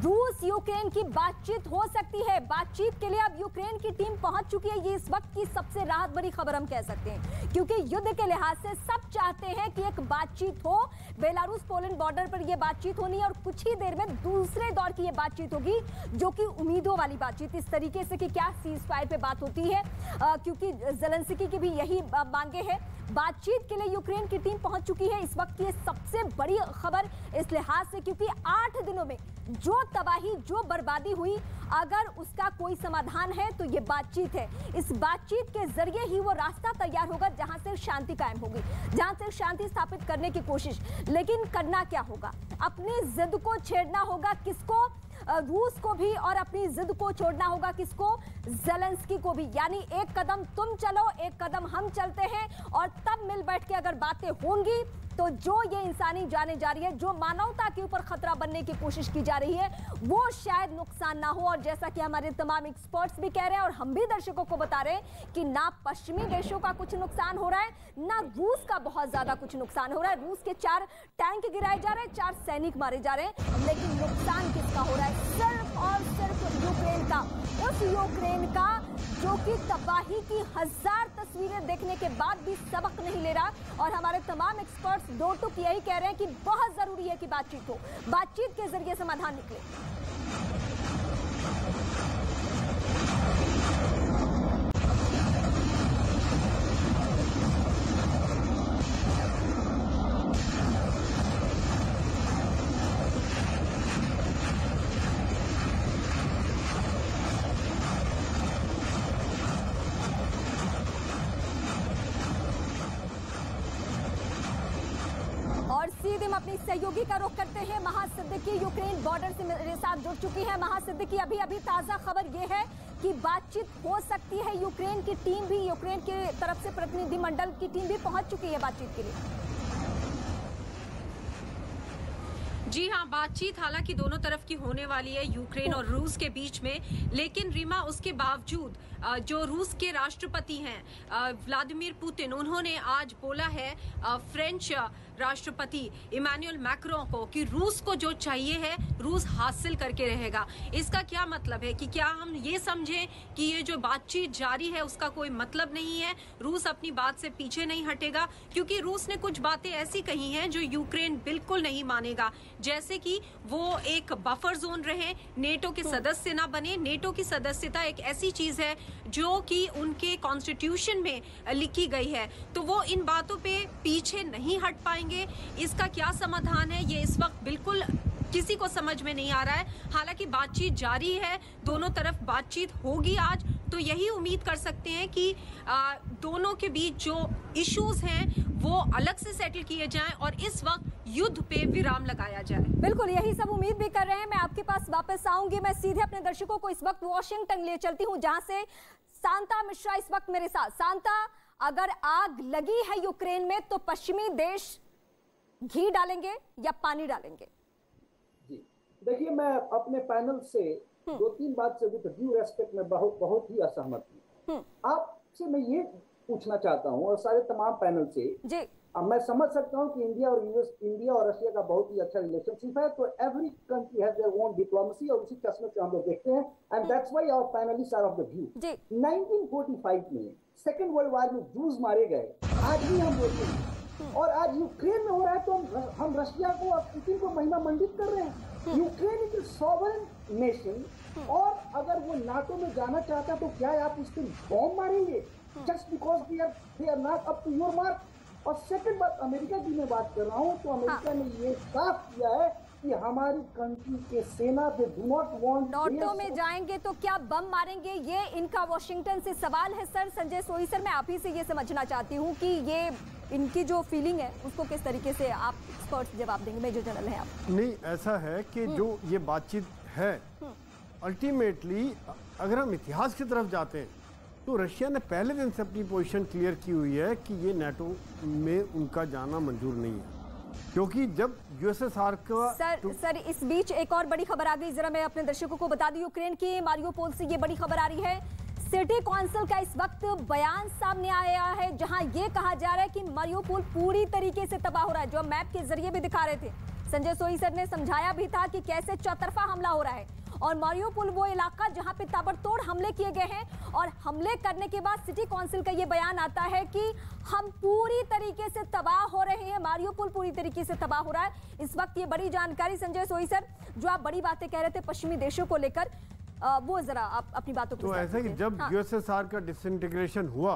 रूस यूक्रेन की बातचीत हो सकती है। बातचीत के लिए अब यूक्रेन की टीम पहुंच चुकी है। ये इस वक्त की सबसे राहत भरी खबर हम कह सकते हैं, क्योंकि युद्ध के लिहाज से सब चाहते हैं कि एक बातचीत हो। बेलारूस पोलैंड बॉर्डर पर यह बातचीत होनी है और कुछ ही देर में दूसरे दौर की यह बातचीत होगी, जो कि उम्मीदों वाली बातचीत इस तरीके से कि क्या सीज फायर पे बात होती है, क्योंकि ज़ेलेंस्की की भी यही मांगे है। बातचीत के लिए यूक्रेन की टीम पहुंच चुकी है। इस वक्त की सबसे बड़ी खबर इस लिहाज से, क्योंकि 8 दिनों में जो तबाही, जो बर्बादी हुई, अगर उसका कोई समाधान है तो ये बातचीत है। इस बातचीत के जरिए ही वो रास्ता तैयार होगा जहां से शांति कायम होगी, जहां से शांति स्थापित करने की कोशिश। लेकिन करना क्या होगा? अपनी जिद को छेड़ना होगा किसको? रूस को भी, और अपनी जिद को छोड़ना होगा किसको? ज़ेलेंस्की को भी। यानी एक कदम तुम चलो, एक कदम हम चलते हैं, और तब मिल बैठ के अगर बातें होंगी तो जो ये इंसानी जाने जा रही है, जो मानवता के ऊपर खतरा बनने की कोशिश की जा रही है, वो शायद नुकसान ना हो। और जैसा कि हमारे तमाम एक्सपर्ट्स भी कह रहे हैं और हम भी दर्शकों को बता रहे हैं कि ना पश्चिमी देशों का कुछ नुकसान हो रहा है, ना रूस का बहुत ज्यादा कुछ नुकसान हो रहा है। रूस के 4 टैंक गिराए जा रहे हैं, 4 सैनिक मारे जा रहे हैं, लेकिन नुकसान किसका हो रहा है? सिर्फ और सिर्फ यूक्रेन का। उस यूक्रेन का जो कि तबाही की 1000 तस्वीरें देखने के बाद भी सबक नहीं ले रहा। और हमारे तमाम एक्सपर्ट्स दो टुक यही कह रहे हैं कि बहुत जरूरी है कि बातचीत हो, बातचीत के जरिए समाधान निकले। सीधे हम अपनी सहयोगी का रुख करते हैं। महा सिद्दीकी यूक्रेन बॉर्डर से मेरे साथ जुड़ चुकी है। महा सिद्दीकी, अभी ताजा खबर यह है कि बातचीत हो सकती है। यूक्रेन की टीम भी, यूक्रेन की तरफ से प्रतिनिधिमंडल की टीम भी पहुंच चुकी है बातचीत के लिए। जी हाँ, बातचीत हालांकि दोनों तरफ की होने वाली है, यूक्रेन और रूस के बीच में। लेकिन रीमा, उसके बावजूद जो रूस के राष्ट्रपति हैं व्लादिमीर पुतिन, उन्होंने आज बोला है फ्रेंच राष्ट्रपति इमैनुअल मैक्रों को कि रूस को जो चाहिए है रूस हासिल करके रहेगा। इसका क्या मतलब है कि क्या हम ये समझें कि ये जो बातचीत जारी है उसका कोई मतलब नहीं है, रूस अपनी बात से पीछे नहीं हटेगा? क्योंकि रूस ने कुछ बातें ऐसी कही हैं जो यूक्रेन बिल्कुल नहीं मानेगा, जैसे कि वो एक बफर जोन रहे, नेटो के सदस्य ना बने। नेटो की सदस्यता एक ऐसी चीज है जो कि उनके कॉन्स्टिट्यूशन में लिखी गई है, तो वो इन बातों पे पीछे नहीं हट पाएंगे। इसका क्या समाधान है, ये इस वक्त बिल्कुल किसी को समझ में नहीं आ रहा है। हालांकि बातचीत जारी है, दोनों तरफ बातचीत होगी आज, तो यही उम्मीद कर सकते हैं कि दोनों के बीच जो इश्यूज हैं वो अलग से सेटल किए जाएं और इस वक्त युद्ध पे विराम लगाया जाए। बिल्कुल यही सब उम्मीद भी कर रहे हैं। मैं आपके पास वापस आऊंगी। मैं सीधे अपने दर्शकों को इस वक्त वॉशिंगटन ले चलती हूं, जहां से शांता मिश्रा इस वक्त मेरे साथ। शांता, अगर आग लगी है यूक्रेन में तो पश्चिमी देश घी डालेंगे या पानी डालेंगे? जी देखिए, मैं अपने पैनल से 2-3 बात से विद ड्यू रेस्पेक्ट में बहुत ही असहमत हूँ। आपसे मैं ये पूछना चाहता हूँ और सारे तमाम पैनल से जी, मैं समझ सकता हूँ कि इंडिया और रशिया का बहुत ही अच्छा रिलेशनशिप है, तो every country has their own diplomacy और उसी चश्मे से हम लोग देखते हैं, and that's why our panelists are of the view. 1945 में सेकेंड वर्ल्ड वॉर में जूस मारे गए, आज भी हम बोलते हैं, और आज यूक्रेन में हो रहा है तो हम रशिया को और पुतिन को महिमा मंडित कर रहे हैं। Ukraine is a sovereign nation, और अगर वो नाटो में जाना चाहता तो क्या आप उस पर बॉम्ब मारेंगे just because they are not up to your mark? और सेकंड बात, अमेरिका की मैं बात कर रहा हूँ, तो अमेरिका ने ये साफ किया है कि हमारी कंट्री के सेना they do not want NATO में जाएंगे तो क्या बम मारेंगे, ये इनका वॉशिंगटन से सवाल है। सर संजय सोई सर, मैं आप ही से ये समझना चाहती हूँ कि ये इनकी जो फीलिंग है उसको किस तरीके से आप एक्सपर्ट जवाब देंगे? मेजर जनरल है आप। नहीं, ऐसा है कि जो ये बातचीत है अल्टीमेटली अगर हम इतिहास की तरफ जाते हैं तो रशिया ने पहले दिन से अपनी पोजीशन क्लियर की हुई है कि ये नाटो में उनका जाना मंजूर नहीं है, क्योंकि जब यूएसएसआर का सर इस बीच एक और बड़ी खबर आ गई, जरा मैं अपने दर्शकों को बता दूं, यूक्रेन की मारियोपोल से ये बड़ी खबर आ रही है। सिटी काउंसिल का इस वक्त बयान सामने आया है, जहां ये कहा जा रहा है कि मारियोपोल पूरी तरीके से तबाह हो रहा है, जो मैप के जरिए भी दिखा रहे थे। संजय सोई सर ने समझाया भी था कि कैसे चौतरफा हमला हो रहा है, और मारियोपोल वो इलाका जहां पे ताबड़तोड़ हमले किए गए हैं, और हमले करने के बाद सिटी काउंसिल का ये बयान आता है कि हम पूरी तरीके से तबाह हो रहे हैं, मारियोपोल पूरी तरीके से तबाह हो रहा है। इस वक्त ये बड़ी जानकारी संजय सोई सर, जो आप बड़ी बातें कह रहे थे पश्चिमी देशों को लेकर, वो जरा आप अपनी बातों को। तो ऐसा कि जब यूएसएसआर का डिसइंटीग्रेशन हुआ,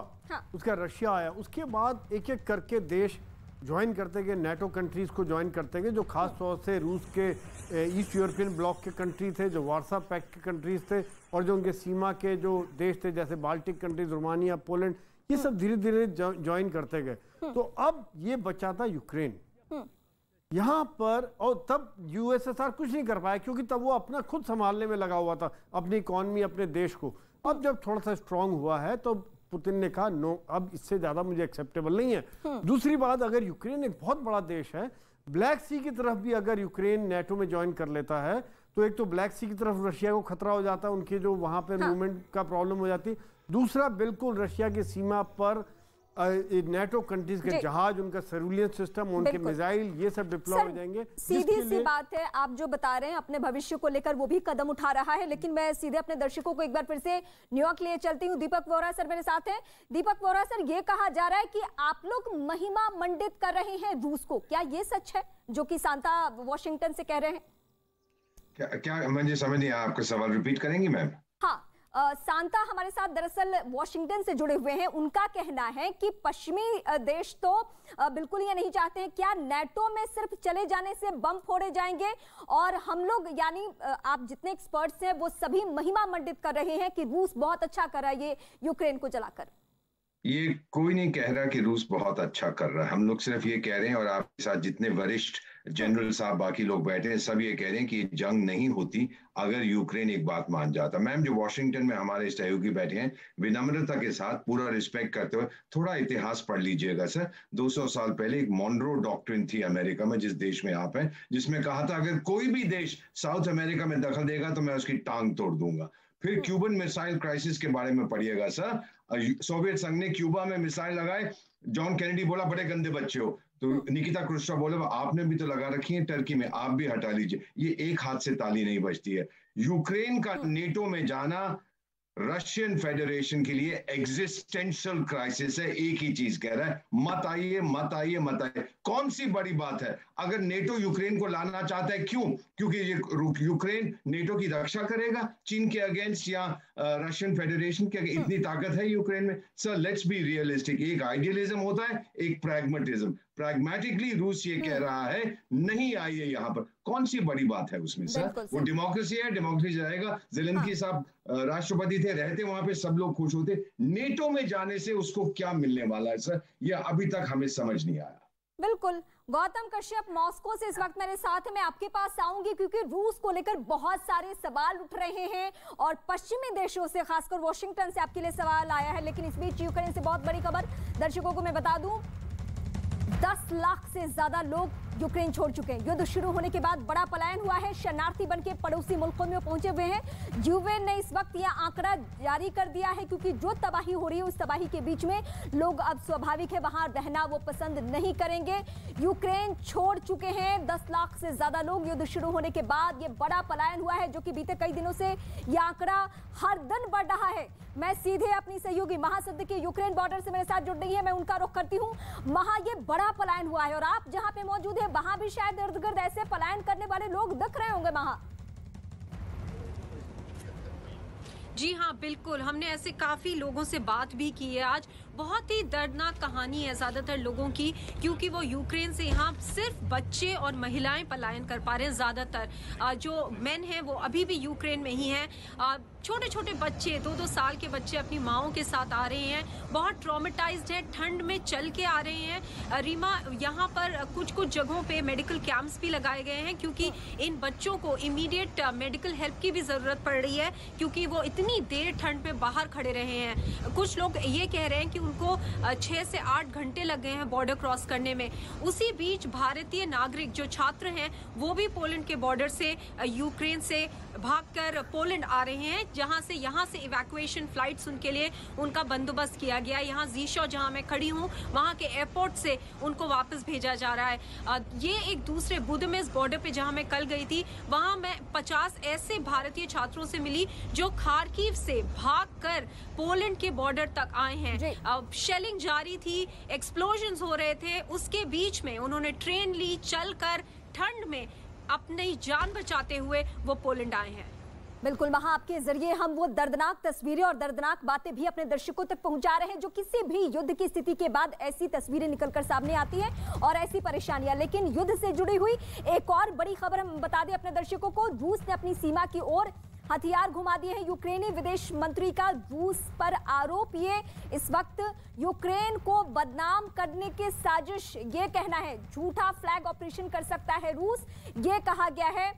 उसका रशिया आया, उसके बाद एक एक करके देश ज्वाइन करते गए, नेटो कंट्रीज को ज्वाइन करते गए, जो खास तौर से रूस के ईस्ट यूरोपियन ब्लॉक के कंट्री थे, जो वार्सा पैक्ट के कंट्रीज थे, और जो उनके सीमा के जो देश थे जैसे बाल्टिक कंट्रीज, रोमानिया, पोलैंड, ये सब धीरे धीरे ज्वाइन करते गए। तो अब ये बचा था यूक्रेन यहाँ पर, और तब यूएसएसआर कुछ नहीं कर पाया क्योंकि तब वो अपना खुद संभालने में लगा हुआ था, अपनी इकॉनमी, अपने देश को। अब जब थोड़ा सा स्ट्रांग हुआ है तो पुतिन ने कहा नो, अब इससे ज्यादा मुझे एक्सेप्टेबल नहीं है। दूसरी बात, अगर यूक्रेन एक बहुत बड़ा देश है, ब्लैक सी की तरफ भी अगर यूक्रेन नेटो में ज्वाइन कर लेता है तो एक तो ब्लैक सी की तरफ रशिया को खतरा हो जाता है, उनके जो वहां पे मूवमेंट का प्रॉब्लम हो जाती है। दूसरा, बिल्कुल रशिया की सीमा पर नेटो कंट्रीज के जहाज, उनका सर्विलियंस सिस्टम, उनके मिसाइल, ये सब डिप्लॉय हो जाएंगे। सीधी सी बात है, आप जो बता रहे हैं अपने भविष्य को लेकर वो भी कदम उठा रहा है, लेकिन मैं सीधे अपने दर्शकों को एक बार फिर से न्यूयॉर्क लिए चलती हूँ। दीपक वोरा सर मेरे साथ हैं। दीपक वोरा सर, ये कहा जा रहा है कि आप लोग महिमा मंडित कर रहे हैं रूस को, क्या ये सच है जो कि सांता वॉशिंगटन से कह रहे हैं? क्या मुझे समझ नहीं आया, आपका सवाल रिपीट करेंगी मैम? हाँ, सांता हमारे साथ दरअसल वॉशिंगटन से जुड़े हुए हैं। उनका कहना है कि पश्चिमी देश तो बिल्कुल ये नहीं चाहते हैं, क्या नेटो में सिर्फ चले जाने से बम फोड़े जाएंगे, और हम लोग, यानी आप जितने एक्सपर्ट्स हैं वो सभी महिमा मंडित कर रहे हैं कि रूस बहुत अच्छा कर रहा है ये यूक्रेन को जलाकर। ये कोई नहीं कह रहा कि रूस बहुत अच्छा कर रहा है, हम लोग सिर्फ ये कह रहे हैं, और आपके साथ जितने वरिष्ठ जनरल साहब, बाकी लोग बैठे हैं, सब ये कह रहे हैं कि जंग नहीं होती अगर यूक्रेन एक बात मान जाता। मैम, जो वॉशिंगटन में हमारे सहयोगी बैठे हैं, विनम्रता के साथ, पूरा रिस्पेक्ट करते हुए थोड़ा इतिहास पढ़ लीजिएगा सर। 200 साल पहले एक मॉनरो डॉक्ट्रिन थी अमेरिका में, जिस देश में आप हैं, जिसमें कहा था अगर कोई भी देश साउथ अमेरिका में दखल देगा तो मैं उसकी टांग तोड़ दूंगा। फिर क्यूबन मिसाइल क्राइसिस के बारे में पढ़िएगा सर, सोवियत संघ ने क्यूबा में मिसाइल लगाए, जॉन कैनेडी बोला बड़े गंदे बच्चे हो, तो निकिता क्रुश्चेव बोले आपने भी तो लगा रखी है टर्की में, आप भी हटा लीजिए। ये एक हाथ से ताली नहीं बजती है। यूक्रेन का नेटो में जाना रशियन फेडरेशन के लिए एग्जिस्टेंशियल क्राइसिस है। एक ही चीज कह रहा है, मत आइए मत आइए मत आइए। कौन सी बड़ी बात है? अगर नेटो यूक्रेन को लाना चाहता है, क्यों? क्योंकि ये यूक्रेन नेटो की रक्षा करेगा चीन के अगेंस्ट या रशियन फेडरेशन के, इतनी ताकत है यूक्रेन में। सर लेट्स बी रियलिस्टिक, एक आइडियलिज्म होता है, एक प्रैग्मेटिज्म। प्रैग्मेटिकली रूस ये कह रहा है नहीं आइए यहाँ पर, कौन सी बड़ी बात है उसमें सर? वो डेमोक्रेसी है, डेमोक्रेसी रहेगा। ज़ेलेंस्की साहब राष्ट्रपति थे, रहते वहां पे सब लोग खुश होते। नेटो में जाने से उसको क्या मिलने वाला है सर, ये अभी तक हमें समझ नहीं आया। बिल्कुल। गौतम कश्यप मॉस्को से इस वक्त मेरे साथ है, मैं आपके पास आऊंगी क्योंकि रूस को लेकर बहुत सारे सवाल उठ रहे हैं और पश्चिमी देशों से, खासकर वॉशिंगटन से आपके लिए सवाल आया है। लेकिन इस बीच यूक्रेन से बहुत बड़ी खबर दर्शकों को मैं बता दूं, 10 लाख से ज्यादा लोग यूक्रेन छोड़ चुके हैं। युद्ध शुरू होने के बाद बड़ा पलायन हुआ है, शरणार्थी बनके पड़ोसी मुल्कों में पहुंचे हुए हैं। यूएन ने इस वक्त यह आंकड़ा जारी कर दिया है क्योंकि जो तबाही हो रही है उस तबाही के बीच में लोग अब स्वाभाविक है वहां रहना वो पसंद नहीं करेंगे। यूक्रेन छोड़ चुके हैं 10 लाख से ज्यादा लोग युद्ध शुरू होने के बाद। ये बड़ा पलायन हुआ है जो कि बीते कई दिनों से यह आंकड़ा हर दिन बढ़ रहा है। मैं सीधे अपनी सहयोगी महा सिद्दीकी यूक्रेन बॉर्डर से मेरे साथ जुड़ रही है, मैं उनका रुख करती हूँ। महा, ये बड़ा पलायन हुआ है और आप जहां पे मौजूद है वहां भी शायद इर्द गिर्द ऐसे पलायन करने वाले लोग दिख रहे होंगे। महा जी हाँ, बिल्कुल, हमने ऐसे काफी लोगों से बात भी की है आज। बहुत ही दर्दनाक कहानी है ज्यादातर लोगों की, क्योंकि वो यूक्रेन से यहाँ सिर्फ बच्चे और महिलाएं पलायन कर पा रहे हैं। ज्यादातर जो मेन हैं वो अभी भी यूक्रेन में ही हैं। छोटे छोटे बच्चे, 2-2 साल के बच्चे अपनी माओं के साथ आ रहे हैं, बहुत ट्रॉमेटाइज्ड है, ठंड में चल के आ रहे हैं। रीमा, यहाँ पर कुछ कुछ जगहों पे मेडिकल कैंप्स भी लगाए गए हैं क्योंकि इन बच्चों को इमीडिएट मेडिकल हेल्प की भी ज़रूरत पड़ रही है क्योंकि वो इतनी देर ठंड में बाहर खड़े रहे हैं। कुछ लोग ये कह रहे हैं कि उनको 6 से 8 घंटे लग गए हैं बॉर्डर क्रॉस करने में। उसी बीच भारतीय नागरिक जो छात्र हैं वो भी पोलैंड के बॉर्डर से यूक्रेन से भागकर पोलैंड आ रहे हैं। जहां से यहाँ से इवैक्यूएशन फ्लाइट्स उनके लिए उनका बंदोबस्त किया गया। यहाँ जीशो जहां मैं खड़ी हूँ वहां के एयरपोर्ट से उनको वापस भेजा जा रहा है। ये एक दूसरे बुदापेस्ट बॉर्डर पे जहां मैं कल गई थी, वहां मैं 50 ऐसे भारतीय छात्रों से मिली जो खार्किव से भागकर पोलैंड के बॉर्डर तक आए हैं। शेलिंग जारी थी, एक्सप्लोजन्स हो रहे थे, उसके बीच में उन्होंने ट्रेन ली, चलकर ठंड में अपनी जान बचाते हुए वो पोलैंड आए हैं। बिल्कुल, वहां आपके जरिए हम वो दर्दनाक तस्वीरें और दर्दनाक बातें भी अपने दर्शकों तक पहुंचा रहे हैं जो किसी भी युद्ध की स्थिति के बाद ऐसी तस्वीरें निकलकर सामने आती हैं और ऐसी परेशानियां। लेकिन युद्ध से जुड़ी हुई एक और बड़ी खबर हम बता दें अपने दर्शकों को, रूस ने अपनी सीमा की ओर हथियार घुमा दिए हैं। यूक्रेनी विदेश मंत्री का रूस पर आरोप, ये इस वक्त यूक्रेन को बदनाम करने की साजिश, ये कहना है झूठा फ्लैग ऑपरेशन कर सकता है रूस, ये कहा गया है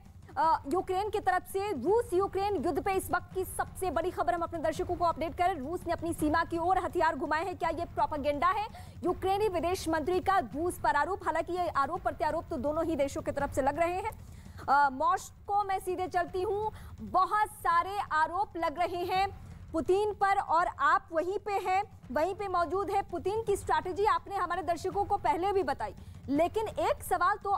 यूक्रेन की तरफ से। रूस यूक्रेन युद्ध पे इस वक्त की सबसे बड़ी खबर हम अपने दर्शकों को अपडेट करें। रूस ने अपनी सीमा की ओर हथियार घुमाए हैं, क्या ये प्रोपेगेंडा है? यूक्रेनी विदेश मंत्री का रूस पर आरोप, हालांकि ये आरोप प्रत्यारोप तो दोनों ही देशों की तरफ से लग रहे हैं। मॉस्को में सीधे चलती हूं, बहुत सारे आरोप लग रहे हैं पुतिन पर और आप वहीं पे हैं, वहीं पे मौजूद है। पुतिन की स्ट्रैटेजी आपने हमारे दर्शकों को पहले भी बताई, लेकिन एक सवाल तो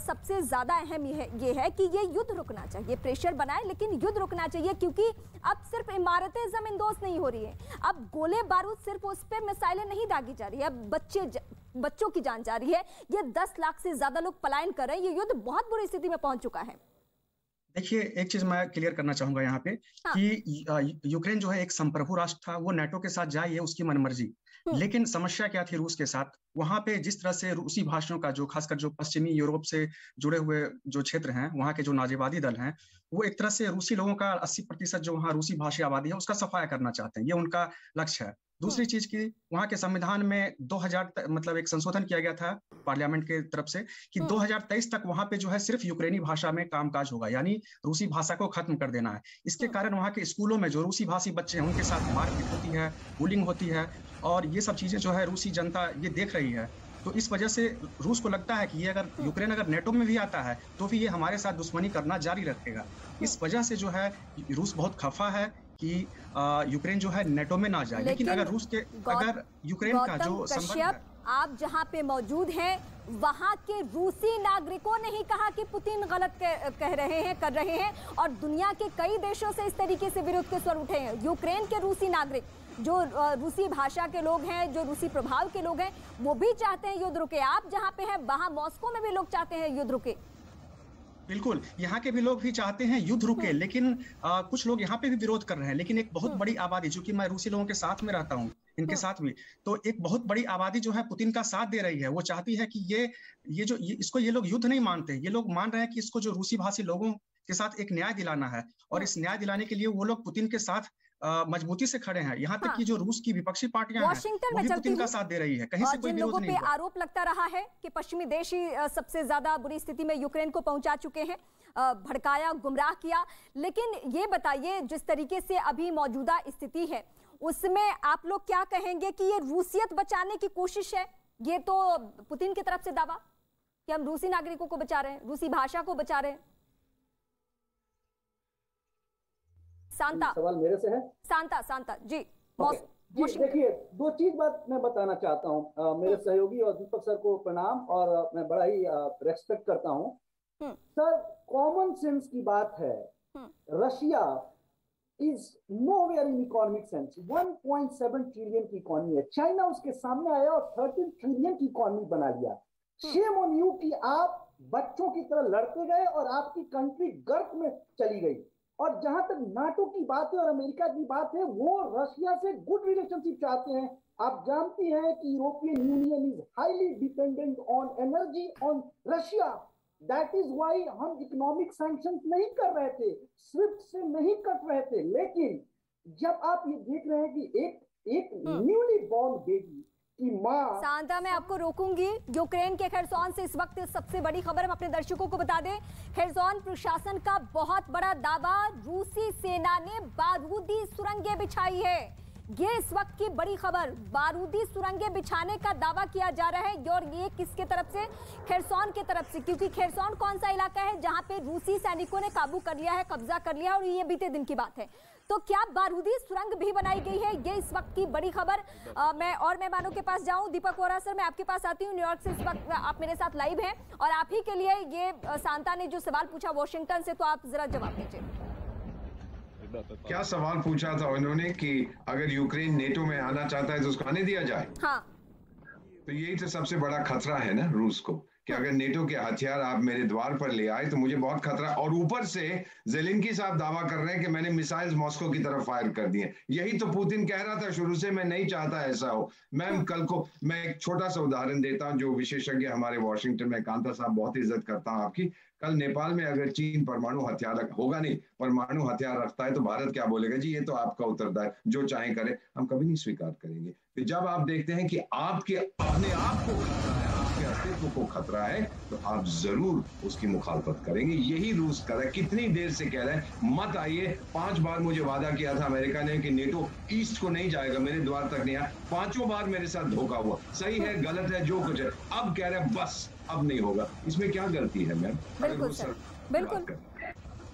सबसे ज्यादा अहम ये है कि ये युद्ध रुकना चाहिए, प्रेशर बनाए लेकिन युद्ध रुकना चाहिए, क्योंकि अब सिर्फ इमारतें जमींदोज नहीं हो रही है, अब गोले बारूद सिर्फ उस पर मिसाइलें नहीं दागी जा रही है, अब बच्चों की जान जा रही है। ये 10 लाख से ज्यादा लोग पलायन कर रहे हैं, ये युद्ध बहुत बुरी स्थिति में पहुंच चुका है। देखिए, एक चीज मैं क्लियर करना चाहूंगा यहाँ पे कि यूक्रेन जो है एक संप्रभु राष्ट्र था, वो नाटो के साथ जाए ये उसकी मनमर्जी। लेकिन समस्या क्या थी रूस के साथ, वहां पे जिस तरह से रूसी भाषियों का जो खासकर जो पश्चिमी यूरोप से जुड़े हुए जो क्षेत्र हैं, वहां के जो नाजीवादी दल हैं, वो एक तरह से रूसी लोगों का 80% जो वहाँ रूसी भाषी आबादी है उसका सफाया करना चाहते हैं, ये उनका लक्ष्य है। दूसरी चीज की वहां के संविधान में 2000 मतलब एक संशोधन किया गया था पार्लियामेंट के तरफ से कि 2023 तक वहां पे जो है सिर्फ यूक्रेनी भाषा में कामकाज होगा, यानी रूसी भाषा को खत्म कर देना है। इसके कारण वहां के स्कूलों में जो रूसी भाषी बच्चे हैं उनके साथ मारपीट होती है, बुलिंग होती है, और ये सब चीजें जो है रूसी जनता ये देख रही है। तो इस वजह से रूस को लगता है कि ये अगर यूक्रेन अगर नेटो में भी आता है तो भी ये हमारे साथ दुश्मनी करना जारी रखेगा। इस वजह से जो है रूस बहुत खफा है कि यूक्रेन जो है नेटो में ना जाए। लेकिन अगर रूस के अगर यूक्रेन का जो संबंध है, आप जहां पे मौजूद हैं वहां के रूसी नागरिकों ने ही कहा कि पुतिन गलत कह रहे हैं, कर रहे हैं, और दुनिया के कई देशों से इस तरीके से विरोध के स्वर उठे हैं। यूक्रेन के रूसी नागरिक जो रूसी भाषा के लोग हैं, जो रूसी प्रभाव के लोग हैं, वो भी चाहते हैं युद्ध रुके। आप जहां पे हैं वहां मॉस्को में भी लोग चाहते हैं युद्ध रुके। बिल्कुल, यहाँ के भी लोग भी चाहते हैं युद्ध रुके, लेकिन कुछ लोग यहाँ पे भी विरोध कर रहे हैं। लेकिन एक बहुत बड़ी आबादी, चूंकि मैं रूसी लोगों के साथ में रहता हूँ, इनके साथ भी, तो एक बहुत बड़ी आबादी जो है पुतिन का साथ दे रही है। वो चाहती है कि इसको ये लोग युद्ध नहीं मानते, ये लोग मान रहे हैं कि इसको जो रूसी भाषी लोगों के साथ एक न्याय दिलाना है, और इस न्याय दिलाने के लिए वो लोग पुतिन के साथ मजबूती से खड़े हैं। यहाँ तक कि जो रूस की विपक्षी पार्टियां हैं वो भी पुतिन का साथ दे रही है, कहीं से कोई विरोध नहीं हुआ। आरोप लगता रहा है कि पश्चिमी देश ही सबसे ज्यादा बुरी स्थिति में यूक्रेन को पहुंचा चुके हैं, भड़काया, गुमराह किया। लेकिन ये बताइए, जिस तरीके से अभी मौजूदा स्थिति है उसमें आप लोग क्या कहेंगे कि ये रूसियत बचाने की कोशिश है? ये तो पुतिन की तरफ से दावा कि हम रूसी नागरिकों को बचा रहे हैं, रूसी भाषा को बचा रहे हैं। शांता, सवाल मेरे से है? शांता जी, देखिए, दो चीज बात मैं बताना चाहता हूँ। मेरे सहयोगी और दीपक सर को प्रणाम, और मैं बड़ा ही रेस्पेक्ट करता हूँ। सर, कॉमन सेंस की बात है, Russia is nowhere in economic sense. 1.7 trillion की इकोनॉमी है, चाइना उसके सामने आया और 13 ट्रिलियन की इकोनॉमी बना लिया। शेम ऑन यू कि आप बच्चों की तरह लड़ते गए और आपकी कंट्री गर्त में चली गई। और जहां तक नाटो की बात है और अमेरिका की बात है, वो रशिया से गुड रिलेशनशिप चाहते हैं। आप जानती हैं कि European Union is highly dependent on energy on Russia. That is why हम इकोनॉमिक सैंक्शंस नहीं कर रहे थे, स्विफ्ट से नहीं कट रहे थे। लेकिन जब आप ये देख रहे हैं कि एक न्यूली बॉर्न बेबी की मां। शांता, मैं आपको रोकूंगी। यूक्रेन के खेरसोन से इस वक्त सबसे बड़ी खबर हम अपने दर्शकों को बता दें। खेरसोन प्रशासन का बहुत बड़ा दावा, रूसी सेना ने बारूदी सुरंगें बिछाई है। ये इस वक्त की बड़ी खबर, बारूदी सुरंगें बिछाने का दावा किया जा रहा है। और ये किसके तरफ से? खेरसोन की तरफ से, क्योंकि खेरसोन कौन सा इलाका है जहां पे रूसी सैनिकों ने काबू कर लिया है, कब्जा कर लिया, और ये बीते दिन की बात है। तो क्या बारूदी सुरंग भी बनाई गई है, ये इस वक्त की बड़ी खबर। मैं और मेहमानों के पास जाऊं। दीपक वोरा सर, मैं आपके पास आती हूँ। न्यूयॉर्क से इस वक्त आप मेरे साथ लाइव हैं और आप ही के लिए ये सांता ने जो सवाल पूछा वॉशिंगटन से, तो आप जरा जवाब दीजिए। क्या सवाल पूछा था उन्होंने कि अगर यूक्रेन नेटो में आना चाहता है तो उसको आने दिया जाए? हाँ, तो यही तो सबसे बड़ा खतरा है ना रूस को, कि अगर नेटो के हथियार आप मेरे द्वार पर ले आए तो मुझे बहुत खतरा। और ऊपर से ज़ेलेंस्की साहब दावा कर रहे हैं कि मैंने मिसाइल्स मॉस्को की तरफ फायर कर दिए। यही तो पुतिन कह रहा था शुरू से, मैं नहीं चाहता ऐसा हो। मैम कल को मैं एक छोटा सा उदाहरण देता हूं, जो विशेषज्ञ हमारे वॉशिंगटन में, कांता साहब बहुत इज्जत करता हूं आपकी। कल नेपाल में अगर चीन परमाणु हथियार होगा नहीं, परमाणु हथियार रखता है तो भारत क्या बोलेगा? जी ये तो आपका उत्तरदायित्व, जो चाहे करे। हम कभी नहीं स्वीकार करेंगे। फिर जब आप देखते हैं कि आपके अपने आप को खतरा है, आपके अस्तित्व को खतरा है, तो आप जरूर उसकी मुखालफत करेंगे। यही रूस कर रहा है, कितनी देर से कह रहा है मत आइए। 5 बार मुझे वादा किया था अमेरिका ने कि नेटो ईस्ट को नहीं जाएगा, मेरे द्वार तक नहीं आया। 5 बार मेरे साथ धोखा हुआ। सही है, गलत है, जो कुछ है, अब कह रहे हैं बस अब नहीं होगा। इसमें क्या गलती है मैम? बिल्कुल सर, बिल्कुल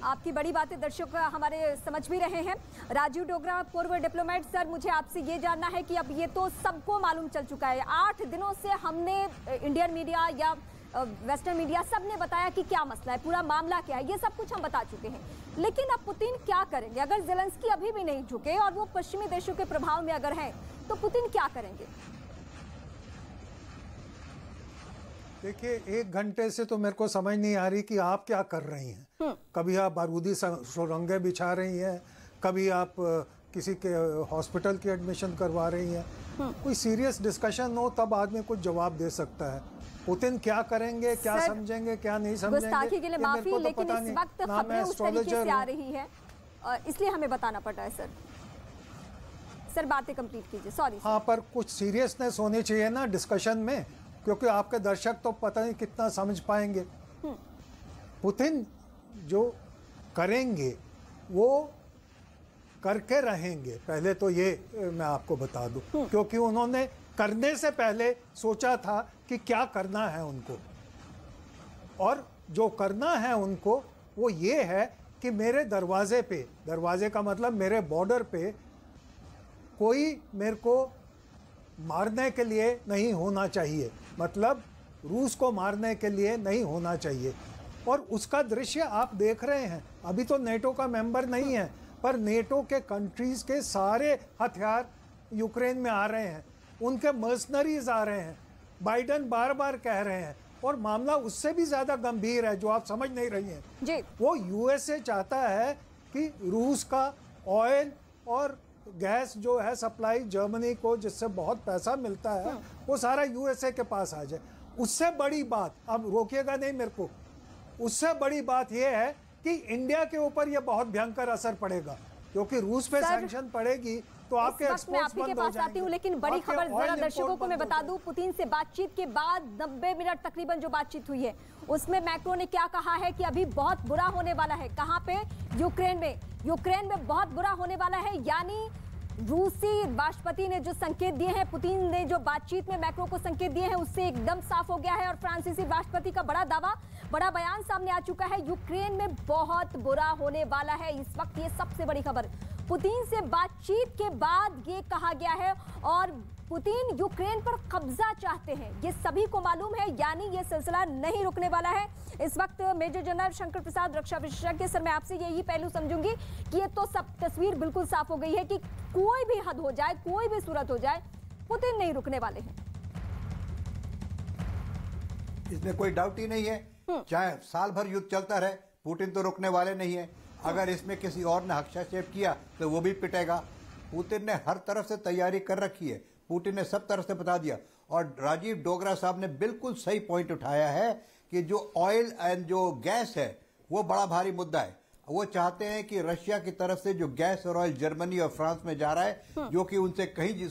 आपकी बड़ी बातें दर्शक हमारे समझ भी रहे हैं। राजीव डोगरा, पूर्व डिप्लोमेट। सर, मुझे आपसे ये जानना है कि अब ये तो सबको मालूम चल चुका है, 8 दिनों से हमने इंडियन मीडिया या वेस्टर्न मीडिया सब ने बताया कि क्या मसला है, पूरा मामला क्या है, ये सब कुछ हम बता चुके हैं। लेकिन अब पुतिन क्या करेंगे? अगर ज़ेलेंस्की अभी भी नहीं झुके और वो पश्चिमी देशों के प्रभाव में अगर हैं, तो पुतिन क्या करेंगे? देखिए, 1 घंटे से तो मेरे को समझ नहीं आ रही कि आप क्या कर रही हैं। कभी आप बारूदी सुरंगें बिछा रही हैं, कभी आप किसी के हॉस्पिटल की एडमिशन करवा रही हैं। कोई सीरियस डिस्कशन हो तब आदमी कुछ जवाब दे सकता है। पुतिन क्या करेंगे, क्या समझेंगे, क्या नहीं समझेंगे, गुस्ताखी के लिए माफी, लेकिन इस वक्त खबरें उस तरीके से आ रही है, इसलिए हमें बताना पड़ रहा है। सर बातें कंप्लीट कीजिए। सॉरी। हाँ, पर कुछ सीरियसनेस होनी चाहिए ना डिस्कशन में, क्योंकि आपके दर्शक तो पता नहीं कितना समझ पाएंगे। पुतिन जो करेंगे वो करके रहेंगे, पहले तो ये मैं आपको बता दूं, क्योंकि उन्होंने करने से पहले सोचा था कि क्या करना है उनको, और जो करना है उनको वो ये है कि मेरे दरवाजे पे, दरवाजे का मतलब मेरे बॉर्डर पे कोई मेरे को मारने के लिए नहीं होना चाहिए, मतलब रूस को मारने के लिए नहीं होना चाहिए। और उसका दृश्य आप देख रहे हैं। अभी तो नेटो का मेंबर नहीं है, पर नेटो के कंट्रीज के सारे हथियार यूक्रेन में आ रहे हैं, उनके मर्सनरीज आ रहे हैं। बाइडन बार बार कह रहे हैं, और मामला उससे भी ज़्यादा गंभीर है जो आप समझ नहीं रही हैं जी। वो यूएसए चाहता है कि रूस का ऑयल और गैस जो है सप्लाई जर्मनी को, जिससे बहुत पैसा मिलता है, वो सारा यूएसए के पास आ जाए। उससे बड़ी बात, अब रोकिएगा नहीं मेरे को, उससे बड़ी बात यह है कि इंडिया के ऊपर यह बहुत भयंकर असर पड़ेगा, क्योंकि रूस पे सैंक्शन पड़ेगी तो आपके एक्सपोर्ट्स बंद हो जाएंगे। आती हूं, लेकिन बड़ी खबर जरा दर्शकों को मैं बता दूं। पुतिन से बातचीत के बाद 90 मिनट तकरीबन जो बातचीत हुई है, उसमें मैक्रो ने क्या कहा है कि अभी बहुत बुरा होने वाला है। कहां पे? यूक्रेन में। यूक्रेन में बहुत बुरा होने वाला है, यानी रूसी राष्ट्रपति ने जो संकेत दिए हैं, पुतिन ने जो बातचीत में मैक्रो को संकेत दिए हैं, उससे एकदम साफ हो गया है। और फ्रांसीसी राष्ट्रपति का बड़ा दावा, बड़ा बयान सामने आ चुका है, यूक्रेन में बहुत बुरा होने वाला है। इस वक्त ये सबसे बड़ी खबर, पुतिन से बातचीत के बाद ये कहा गया है। और पुतिन यूक्रेन पर कब्जा चाहते हैं, ये सभी को मालूम है, यानी ये सिलसिला नहीं रुकने वाला है। इस वक्त मेजर जनरल शंकर प्रसाद, रक्षा विशेषज्ञ, सर मैं आपसे यही पहलू समझूंगी कि ये तो सब तस्वीर बिल्कुल साफ हो गई है कि कोई भी हद हो जाए, कोई भी सूरत हो जाए, पुतिन नहीं रुकने वाले हैं। इसमें कोई डाउट ही नहीं है, चाहे साल भर युद्ध चलता रहे, पुतिन तो रुकने वाले नहीं है। अगर इसमें किसी और ने हस्तक्षेप किया तो वो भी पिटेगा। पुतिन ने हर तरफ से तैयारी कर रखी है, पुतिन ने सब तरफ से बता दिया। और राजीव डोगरा साहब ने बिल्कुल सही पॉइंट उठाया है कि जो ऑयल एंड जो गैस है वो बड़ा भारी मुद्दा है। वो चाहते हैं कि रशिया की तरफ से जो गैस और ऑयल जर्मनी और फ्रांस में जा रहा है, जो कि उनसे कहीं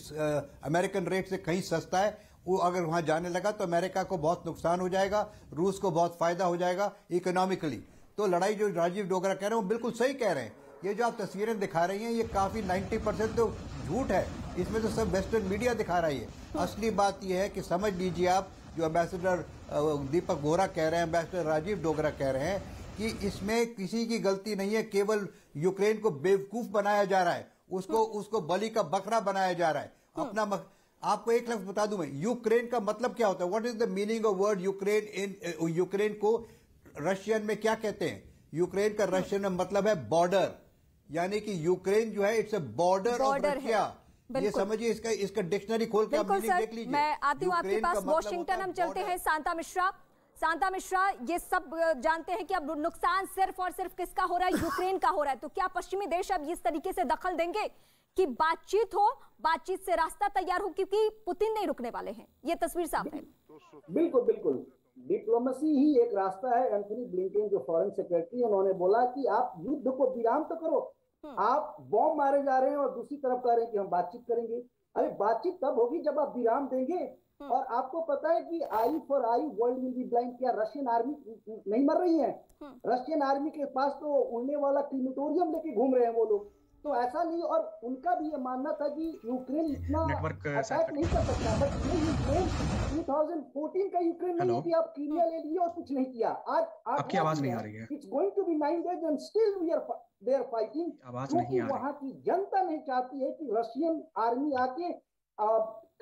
अमेरिकन रेट से कहीं सस्ता है, वो अगर वहां जाने लगा तो अमेरिका को बहुत नुकसान हो जाएगा, रूस को बहुत फायदा हो जाएगा इकोनॉमिकली। तो लड़ाई जो राजीव डोगरा कह रहे हैं वो बिल्कुल सही कह रहे हैं। ये जो आप तस्वीरें दिखा रही हैं ये काफी 90% तो झूठ है, इसमें तो सब वेस्टर्न मीडिया दिखा रही है। असली बात यह है कि समझ लीजिए आप, जो एम्बेसडर दीपक वोरा कह रहे हैं, एम्बेसडर राजीव डोगरा कह रहे हैं कि इसमें किसी की गलती नहीं है, केवल यूक्रेन को बेवकूफ बनाया जा रहा है, उसको बलि का बकरा बनाया जा रहा है। अपना आपको एक लफ्ज बता दूं मैं, यूक्रेन का मतलब क्या होता है? What is the meaning of word Ukraine? In Ukraine को रशियन में क्या कहते हैं? यूक्रेन का रशियन में मतलब है बॉर्डर, यानी कि यूक्रेन जो है it's a border of Russia. ये समझिए, इसका डिक्शनरी खोल के आप मीनिंग देख लीजिए। मैं आती हूँ आपके पास वॉशिंगटन। हम चलते हैं शांता मिश्रा। शांता मिश्रा, ये सब जानते हैं कि अब नुकसान सिर्फ और सिर्फ किसका हो रहा है? यूक्रेन का हो रहा है। तो क्या पश्चिमी देश अब इस तरीके से दखल देंगे कि बातचीत हो, बातचीत से रास्ता तैयार हो, क्योंकि पुतिन नहीं रुकने वाले हैं? ये तस्वीर साफ है। बिल्कुल बिल्कुल, डिप्लोमेसी ही एक रास्ता है। एंथनी ब्लिंकन जो फॉरेन सेक्रेटरी, उन्होंने बोला कि आप युद्ध को विराम तो करो, आप बॉम्ब मारे जा रहे हैं और दूसरी तरफ कह रहे हैं कि हम बातचीत करेंगे। अरे बातचीत तब होगी जब आप विराम देंगे। और आपको पता है कि eye for eye world will be blind. क्या रशियन आर्मी नहीं मर रही है? रशियन आर्मी के पास तो उड़ने वाला क्रीमेटोरियम लेके घूम रहे हैं वो लोग। तो ऐसा नहीं, और उनका भी ये मानना था कि यूक्रेन इतना अटैक नहीं कर सकता। बट ये यूक्रेन 2014 का यूक्रेन नहीं है कि आप क्रीमिया ले लिए और कुछ नहीं किया। आज आपकी आवाज नहीं आ रही है। It's going to be 9 days and still we are they are fighting, क्योंकि वहां की जनता नहीं चाहती है कि रशियन आर्मी आके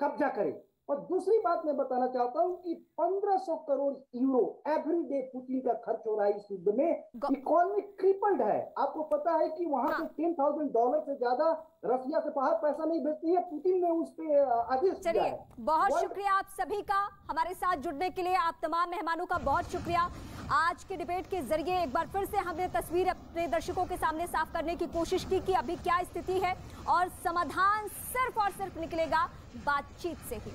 कब्जा करे। और दूसरी बात मैं बताना चाहता हूं कि 1500 crore euro every day Putin का खर्च हो रहा है इस युद्ध में। इकोनॉमी क्रिपल्ड है। आपको पता है कि वहां से $10,000 से ज्यादा रशिया से बाहर पैसा नहीं भेजती है। पुतिन ने उस पे आदेश दिया है। बहुत शुक्रिया आप सभी का हमारे साथ जुड़ने के लिए। आप तमाम मेहमानों का बहुत शुक्रिया। आज के डिबेट के जरिए एक बार फिर से हमने तस्वीर अपने दर्शकों के सामने साफ करने की कोशिश की कि अभी क्या स्थिति है, और समाधान सिर्फ और सिर्फ निकलेगा बातचीत से ही।